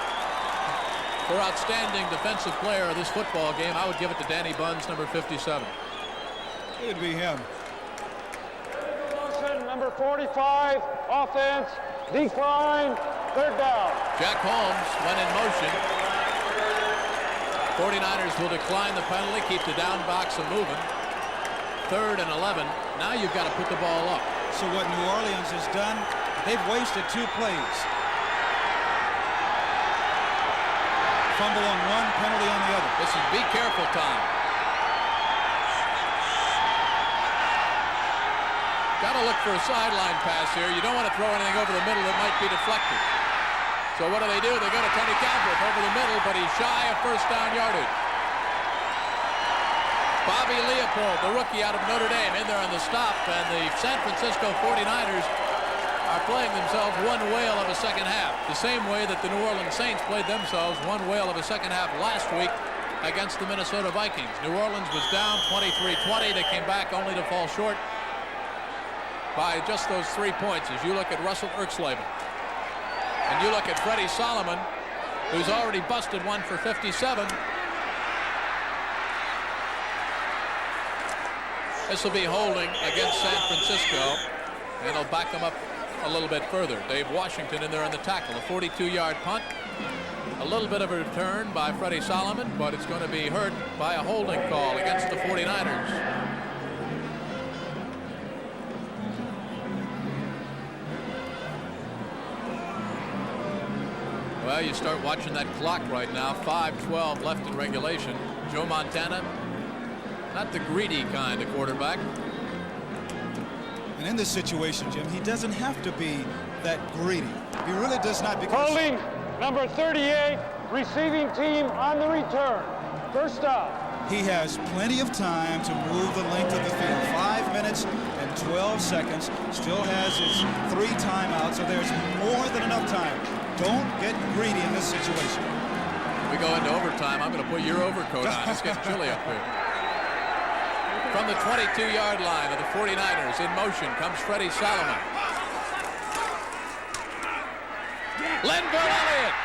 for outstanding defensive player of this football game, I would give it to Danny Buns, number 57. It would be him. Number 45, offense, decline, third down. Jack Holmes went in motion. 49ers will decline the penalty, keep the down box moving. 3rd and 11. Now you've got to put the ball up. So what New Orleans has done, they've wasted 2 plays. Fumble on one, penalty on the other. This is be careful time. Got to look for a sideline pass here. You don't want to throw anything over the middle that might be deflected. So what do? They go to Tony Calvert over the middle, but he's shy of first down yardage. Bobby Leopold, the rookie out of Notre Dame, in there on the stop, and the San Francisco 49ers are playing themselves one whale of a second half, the same way that the New Orleans Saints played themselves one whale of a second half last week against the Minnesota Vikings. New Orleans was down 23-20. They came back only to fall short by just those 3 points. As you look at Russell Erxleben, and you look at Freddie Solomon, who's already busted one for 57. This will be holding against San Francisco, and it'll back them up a little bit further. Dave Washington in there on the tackle, a 42-yard punt. A little bit of a return by Freddie Solomon, but it's going to be hurt by a holding call against the 49ers. Well, you start watching that clock right now. 5:12 left in regulation. Joe Montana, not the greedy kind of quarterback. And in this situation, Jim, he doesn't have to be that greedy. He really does not, because... Holding number 38, receiving team on the return. First down. He has plenty of time to move the length of the field. 5 minutes and 12 seconds. Still has his 3 timeouts, so there's more than enough time. Don't get greedy in this situation. We go into overtime. I'm going to put your overcoat on. It's getting chilly up here. From the 22-yard line of the 49ers, in motion comes Freddie Solomon. Linville Elliott.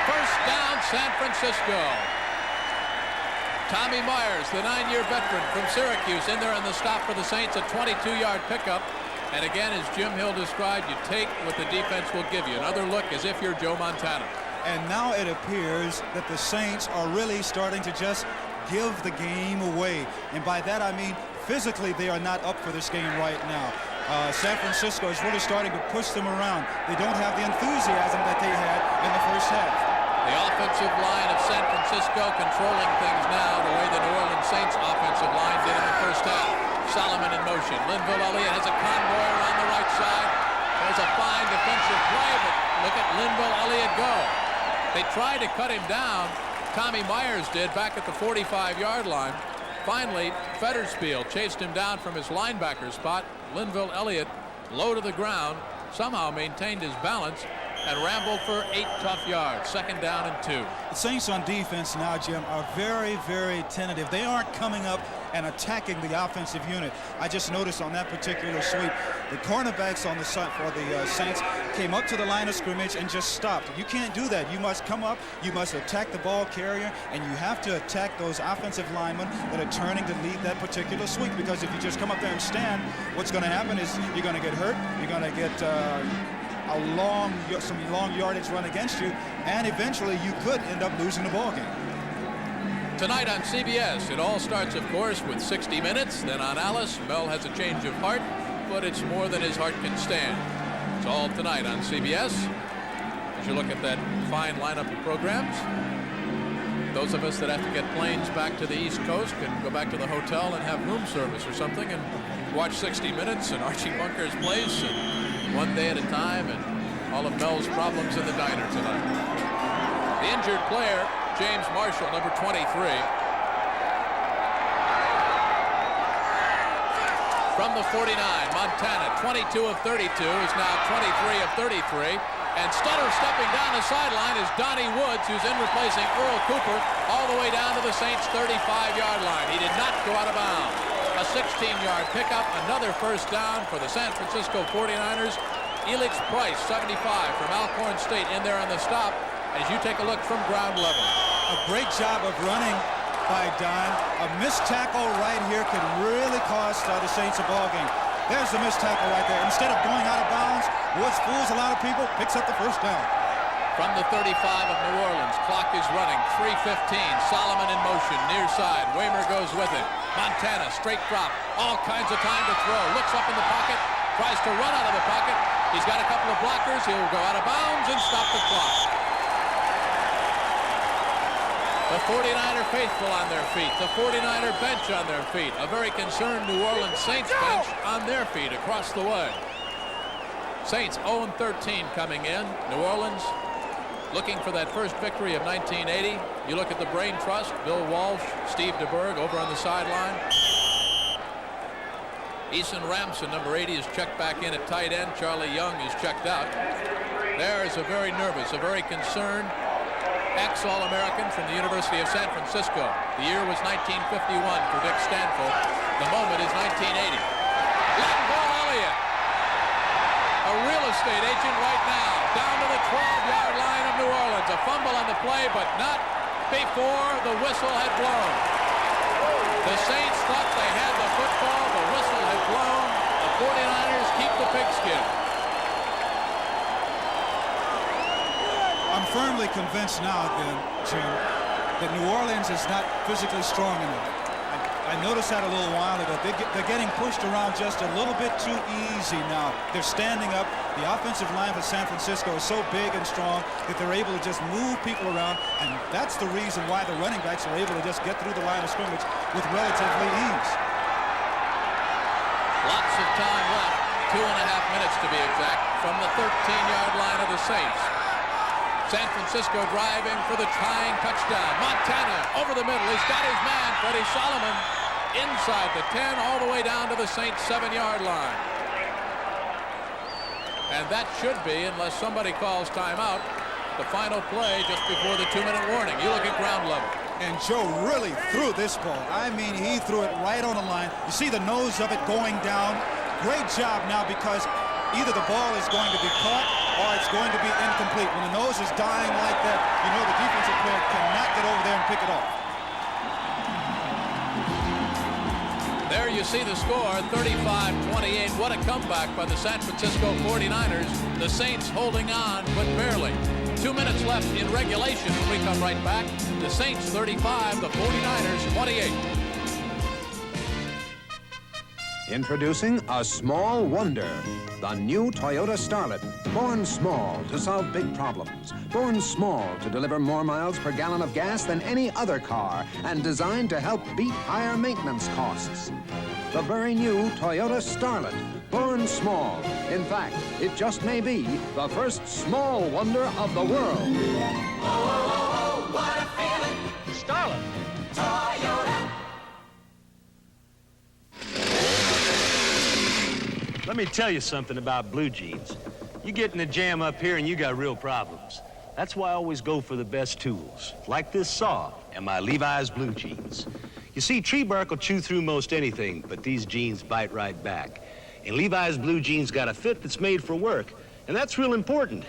First down, San Francisco. Tommy Myers, the 9-year veteran from Syracuse, in there on the stop for the Saints, a 22-yard pickup. And again, as Jim Hill described, you take what the defense will give you. Another look as if you're Joe Montana. And now it appears that the Saints are really starting to just give the game away. And by that I mean physically they are not up for this game right now. San Francisco is really starting to push them around. They don't have the enthusiasm that they had in the first half. The offensive line of San Francisco controlling things now the way the New Orleans Saints offensive line did in the first half. Solomon in motion. Linville Elliott has a convoy around the right side. There's a fine defensive play, but look at Linville Elliott go. They tried to cut him down. Tommy Myers did back at the 45-yard line. Finally, Federspiel chased him down from his linebacker spot. Linville Elliott, low to the ground, somehow maintained his balance and rambled for 8 tough yards. Second down and 2. The Saints on defense now, Jim, are very, very tentative. They aren't coming up and attacking the offensive unit. I just noticed on that particular sweep, the cornerbacks on the side for the Saints came up to the line of scrimmage and just stopped. You can't do that. You must come up, you must attack the ball carrier, and you have to attack those offensive linemen that are turning to lead that particular sweep, because if you just come up there and stand, what's going to happen is you're going to get hurt, you're going to get some long yardage run against you, and eventually you could end up losing the ball game. Tonight on CBS, it all starts, of course, with 60 Minutes. Then on Alice, Mel has a change of heart, but it's more than his heart can stand. It's all tonight on CBS. As you look at that fine lineup of programs, those of us that have to get planes back to the East Coast can go back to the hotel and have room service or something and watch 60 Minutes and Archie Bunker's Place and One Day at a Time and all of Mel's problems in the diner tonight. The injured player, James Marshall, number 23. From the 49, Montana, 22 of 32, is now 23 of 33. And Stutter stepping down the sideline is Donnie Woods, who's in replacing Earl Cooper, all the way down to the Saints' 35-yard line. He did not go out of bounds. A 16-yard pickup, another first down for the San Francisco 49ers. Elix Price, 75, from Alcorn State, in there on the stop. as you take a look from ground level. A great job of running by Don. A missed tackle right here could really cost the Saints a ball game. There's the missed tackle right there. Instead of going out of bounds, Woods fools a lot of people, picks up the first down. From the 35 of New Orleans, clock is running, 3:15. Solomon in motion, near side. Waymer goes with it. Montana, straight drop, all kinds of time to throw. Looks up in the pocket, tries to run out of the pocket. He's got a couple of blockers. He'll go out of bounds and stop the clock. The 49er faithful on their feet. The 49er bench on their feet. A very concerned New Orleans Saints bench on their feet across the way. Saints 0-13 coming in. New Orleans looking for that first victory of 1980. You look at the Brain Trust, Bill Walsh, Steve DeBerg over on the sideline. Eason Ramson, number 80, is checked back in at tight end. Charlie Young is checked out. There is a very nervous, a very concerned ex-All-American from the University of San Francisco. The year was 1951 for Dick Stanford. The moment is 1980. Linville Elliott, a real estate agent right now, down to the 12-yard line of New Orleans. A fumble on the play, but not before the whistle had blown. The Saints thought they had the football. The whistle had blown. The 49ers keep the pigskin. I'm firmly convinced now, then, Jim, that New Orleans is not physically strong enough. I noticed that a little while ago. They're getting pushed around just a little bit too easy now. They're standing up. The offensive line for San Francisco is so big and strong that they're able to just move people around, and that's the reason why the running backs are able to just get through the line of scrimmage with relatively ease. Lots of time left, 2.5 minutes to be exact, from the 13-yard line of the Saints. San Francisco driving for the tying touchdown. Montana over the middle. He's got his man, Freddie Solomon, inside the 10, all the way down to the Saints' 7-yard line. And that should be, unless somebody calls timeout, the final play just before the 2-minute warning. You look at ground level. And Joe really threw this ball. I mean, he threw it right on the line. You see the nose of it going down. Great job now, because either the ball is going to be caught or it's going to be incomplete. When the nose is dying like that, you know the defensive player cannot get over there and pick it off. There you see the score, 35-28. What a comeback by the San Francisco 49ers. The Saints holding on, but barely. 2 minutes left in regulation when we come right back. The Saints 35, the 49ers 28. Introducing a small wonder, the new Toyota Starlet. Born small to solve big problems. Born small to deliver more miles per gallon of gas than any other car, and designed to help beat higher maintenance costs. The very new Toyota Starlet. Born small. In fact, it just may be the first small wonder of the world. Oh, oh, oh, what a feeling. Starlet. Toyota. Let me tell you something about blue jeans. You get in a jam up here and you got real problems. That's why I always go for the best tools, like this saw and my Levi's blue jeans. You see, tree bark will chew through most anything, but these jeans bite right back. And Levi's blue jeans got a fit that's made for work, and that's real important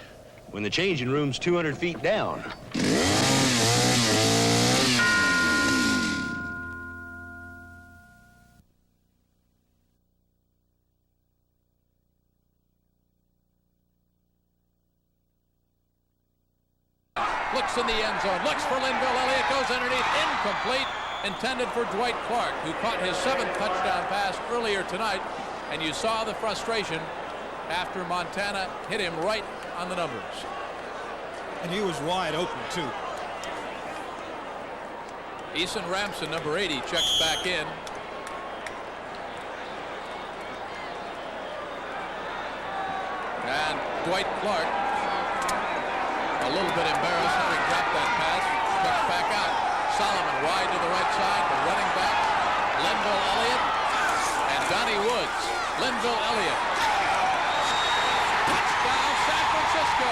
when the changing room's 200 feet down. Looks in the end zone, looks for Linville Elliott, goes underneath, incomplete, intended for Dwight Clark, who caught his 7th touchdown pass earlier tonight, and you saw the frustration after Montana hit him right on the numbers. And he was wide open, too. Eason Ramson, number 80, checks back in. And Dwight Clark, a little bit embarrassed having dropped that pass, checks back out. Solomon wide to the right side, the running back, Linville Elliott, and Donnie Woods. Linville Elliott. Touchdown, San Francisco.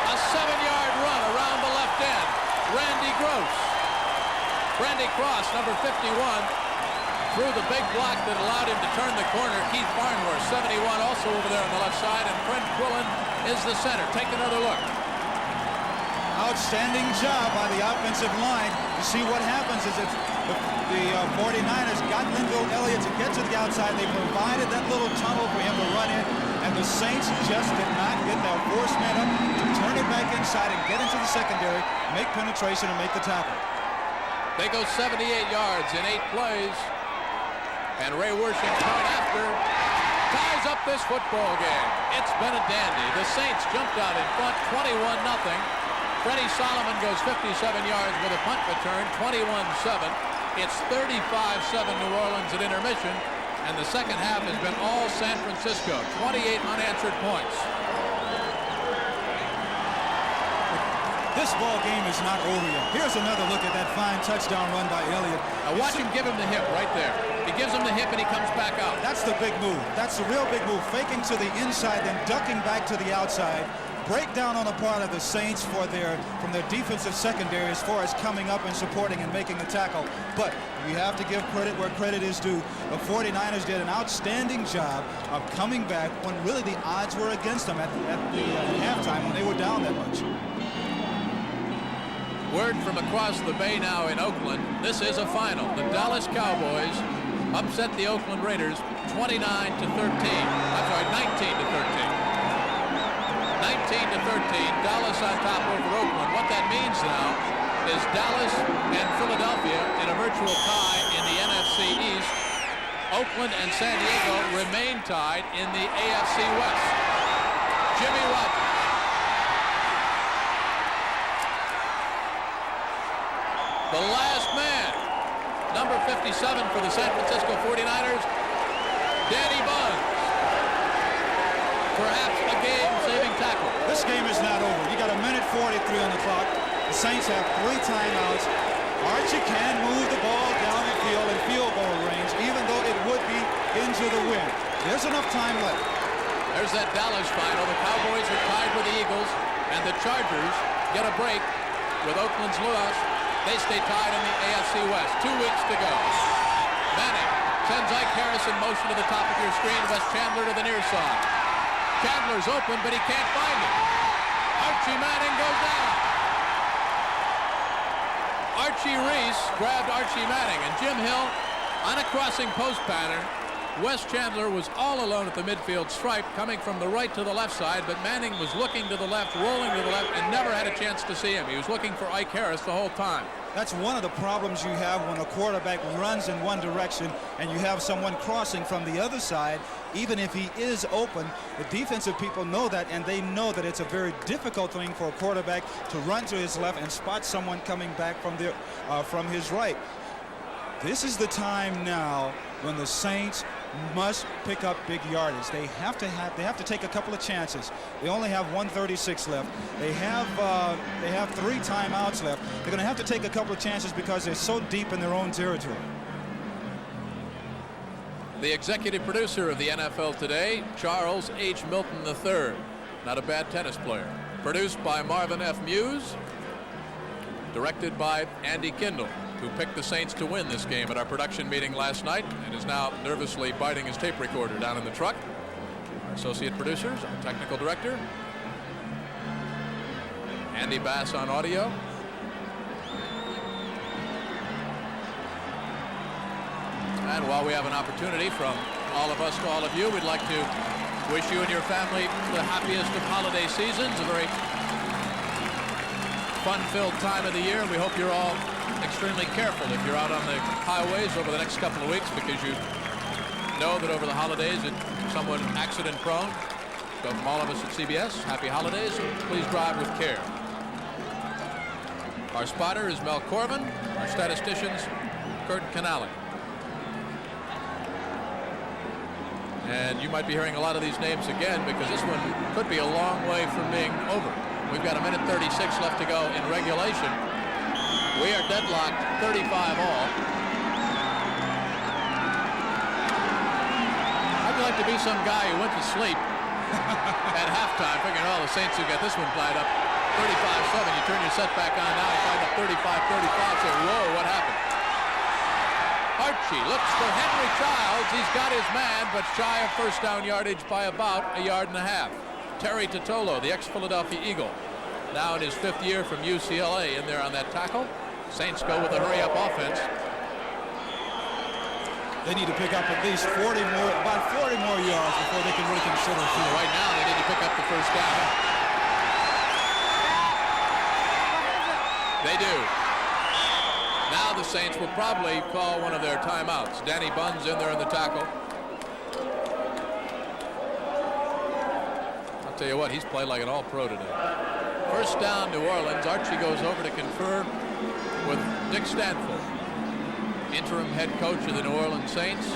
A 7-yard run around the left end. Randy Gross. Randy Cross, number 51, threw the big block that allowed him to turn the corner. Keith Barnworth, 71, also over there on the left side, and Brent Quillen is the center. Take another look. Outstanding job by the offensive line. You see what happens is if the 49ers got Linville Elliott to get to the outside, they provided that little tunnel for him to run in, and the Saints just did not get their force man up to turn it back inside and get into the secondary, make penetration, and make the tackle. They go 78 yards in 8 plays, and Ray Wersching coming after ties up this football game. It's been a dandy. The Saints jumped out in front 21-0. Freddie Solomon goes 57 yards with a punt return, 21-7. It's 35-7 New Orleans at intermission, and the second half has been all San Francisco, 28 unanswered points. This ball game is not over yet. Here's another look at that fine touchdown run by Elliott. Now watch him give him the hip right there. He gives him the hip and he comes back out. That's the big move. That's the real big move. Faking to the inside, then ducking back to the outside. Breakdown on the part of the Saints from their defensive secondary as far as coming up and supporting and making the tackle. But we have to give credit where credit is due. The 49ers did an outstanding job of coming back when really the odds were against them at the halftime when they were down that much. Word from across the bay now in Oakland. This is a final. The Dallas Cowboys upset the Oakland Raiders 29-13. I'm sorry, 19-13. 19-13, Dallas on top over Oakland. What that means now is Dallas and Philadelphia in a virtual tie in the NFC East. Oakland and San Diego remain tied in the AFC West. Jimmy Rogers. The last man, number 57 for the San Francisco 49ers, Danny Buns. Perhaps a game-saving tackle. This game is not over. You got 1:43 on the clock. The Saints have 3 timeouts. Archie can move the ball down the field in field goal range, even though it would be into the wind. There's enough time left. There's that Dallas final. The Cowboys are tied with the Eagles, and the Chargers get a break with Oakland's loss. They stay tied in the AFC West. 2 weeks to go. Manning sends Ike Harris in motion to the top of your screen. Wes Chandler to the near side. Chandler's open, but he can't find it. Archie Manning goes down. Archie Reese grabbed Archie Manning, and Jim Hill on a crossing post pattern. Wes Chandler was all alone at the midfield stripe, coming from the right to the left side, but Manning was looking to the left, rolling to the left, and never had a chance to see him. He was looking for Ike Harris the whole time. That's one of the problems you have when a quarterback runs in one direction and you have someone crossing from the other side. Even if he is open, the defensive people know that, and they know that it's a very difficult thing for a quarterback to run to his left and spot someone coming back from his right. This is the time now when the Saints must pick up big yardage. They have to take a couple of chances. They only have 1:36 left. They have 3 timeouts left. They're going to have to take a couple of chances because they're so deep in their own territory. The executive producer of the NFL Today, Charles H. Milton III. Not a bad tennis player. Produced by Marvin F. Muse. Directed by Andy Kindle, who picked the Saints to win this game at our production meeting last night and is now nervously biting his tape recorder down in the truck. Our associate producers, our technical director, Andy Bass on audio. And while we have an opportunity from all of us to all of you, we'd like to wish you and your family the happiest of holiday seasons, a very fun-filled time of the year. We hope you're all extremely careful if you're out on the highways over the next couple of weeks, because you know that over the holidays it's somewhat accident-prone. So from all of us at CBS, happy holidays. Please drive with care. Our spotter is Mel Corbin. Our statisticians, Kurt Canale. And you might be hearing a lot of these names again, because this one could be a long way from being over. We've got 1:36 left to go in regulation. We are deadlocked 35 all. I'd like to be some guy who went to sleep at halftime thinking, oh, the Saints have got this one tied up 35-7. You turn your set back on now, you find up 35-35. Say, whoa, what happened? Archie looks for Henry Childs. He's got his man, but shy of first down yardage by about 1.5 yards. Terry Totolo, the ex-Philadelphia Eagle, now in his 5th year from UCLA, in there on that tackle. Saints go with a hurry-up offense. They need to pick up at least about 40 more yards before they can really consider field. Right now, they need to pick up the first down. They do. Now the Saints will probably call one of their timeouts. Danny Bunn's in there in the tackle. I'll tell you what, he's played like an all-pro today. First down, New Orleans. Archie goes over to confer with Dick Stanfield, interim head coach of the New Orleans Saints.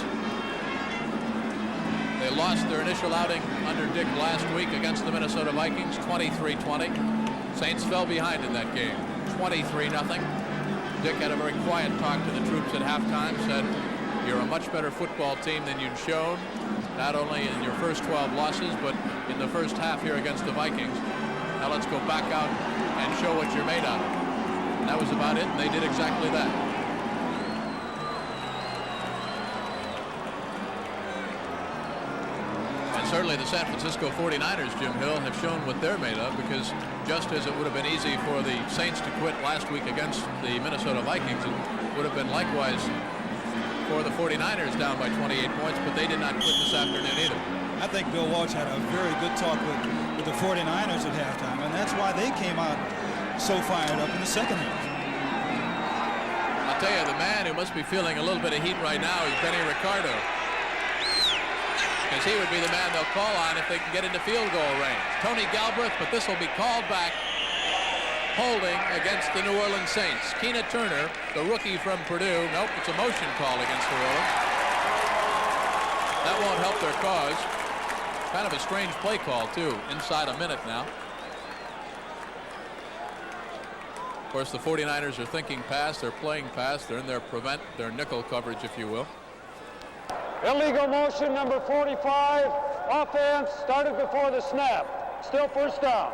They lost their initial outing under Dick last week against the Minnesota Vikings, 23-20. Saints fell behind in that game, 23-0. Dick had a very quiet talk to the troops at halftime, said, "You're a much better football team than you've shown, not only in your first 12 losses, but in the first half here against the Vikings. Now let's go back out and show what you're made out of." And that was about it, and they did exactly that. And certainly the San Francisco 49ers, Jim Hill, have shown what they're made of, because just as it would have been easy for the Saints to quit last week against the Minnesota Vikings, it would have been likewise for the 49ers down by 28 points, but they did not quit this afternoon either. I think Bill Walsh had a very good talk with the 49ers at halftime, and that's why they came out so fired up in the second half. I'll tell you, the man who must be feeling a little bit of heat right now is Benny Ricardo, because he would be the man they'll call on if they can get into field goal range. Tony Galbraith, but this will be called back. Holding against the New Orleans Saints. Keena Turner, the rookie from Purdue. Nope, it's a motion call against New Orleans. That won't help their cause. Kind of a strange play call, too, inside a minute now. Of course, the 49ers are thinking pass. They're playing pass. They're in their nickel coverage, if you will. Illegal motion number 45. Offense started before the snap. Still first down.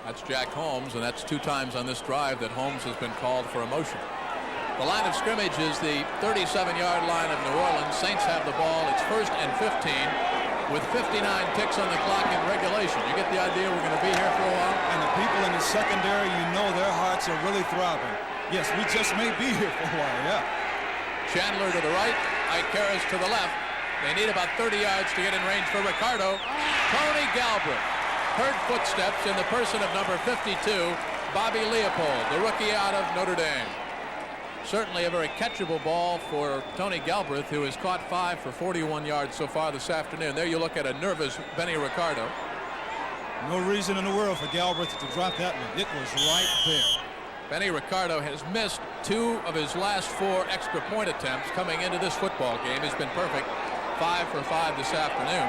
That's Jack Holmes, and that's 2 times on this drive that Holmes has been called for a motion. The line of scrimmage is the 37-yard line of New Orleans. Saints have the ball. It's 1st and 15 with 59 ticks on the clock in regulation. You get the idea we're going to be here for a while? And the people in the secondary, you know their hearts are really throbbing. Yes, we just may be here for a while, yeah. Chandler to the right, Ike Harris to the left. They need about 30 yards to get in range for Ricardo. Tony Galbraith heard footsteps in the person of number 52, Bobby Leopold, the rookie out of Notre Dame. Certainly a very catchable ball for Tony Galbraith, who has caught 5 for 41 yards so far this afternoon. There you look at a nervous Benny Ricardo. No reason in the world for Galbraith to drop that one. It was right there. Benny Ricardo has missed 2 of his last 4 extra point attempts coming into this football game. He's been perfect, 5 for 5 this afternoon.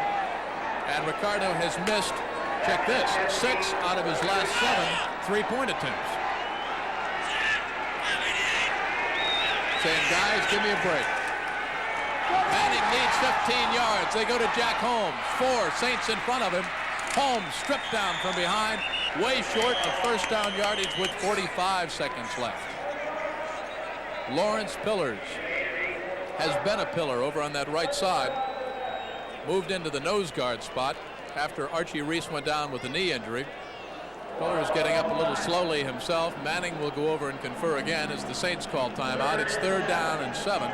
And Ricardo has missed, check this, 6 out of his last 7 3-point attempts. Saying, guys, give me a break. Manning needs 15 yards. They go to Jack Holmes. 4 Saints in front of him. Holmes stripped down from behind, way short of first down yardage with 45 seconds left. Lawrence Pillars has been a pillar over on that right side. Moved into the nose guard spot after Archie Reese went down with a knee injury. Pillars getting up a little slowly himself. Manning will go over and confer again as the Saints call timeout. It's 3rd down and 7.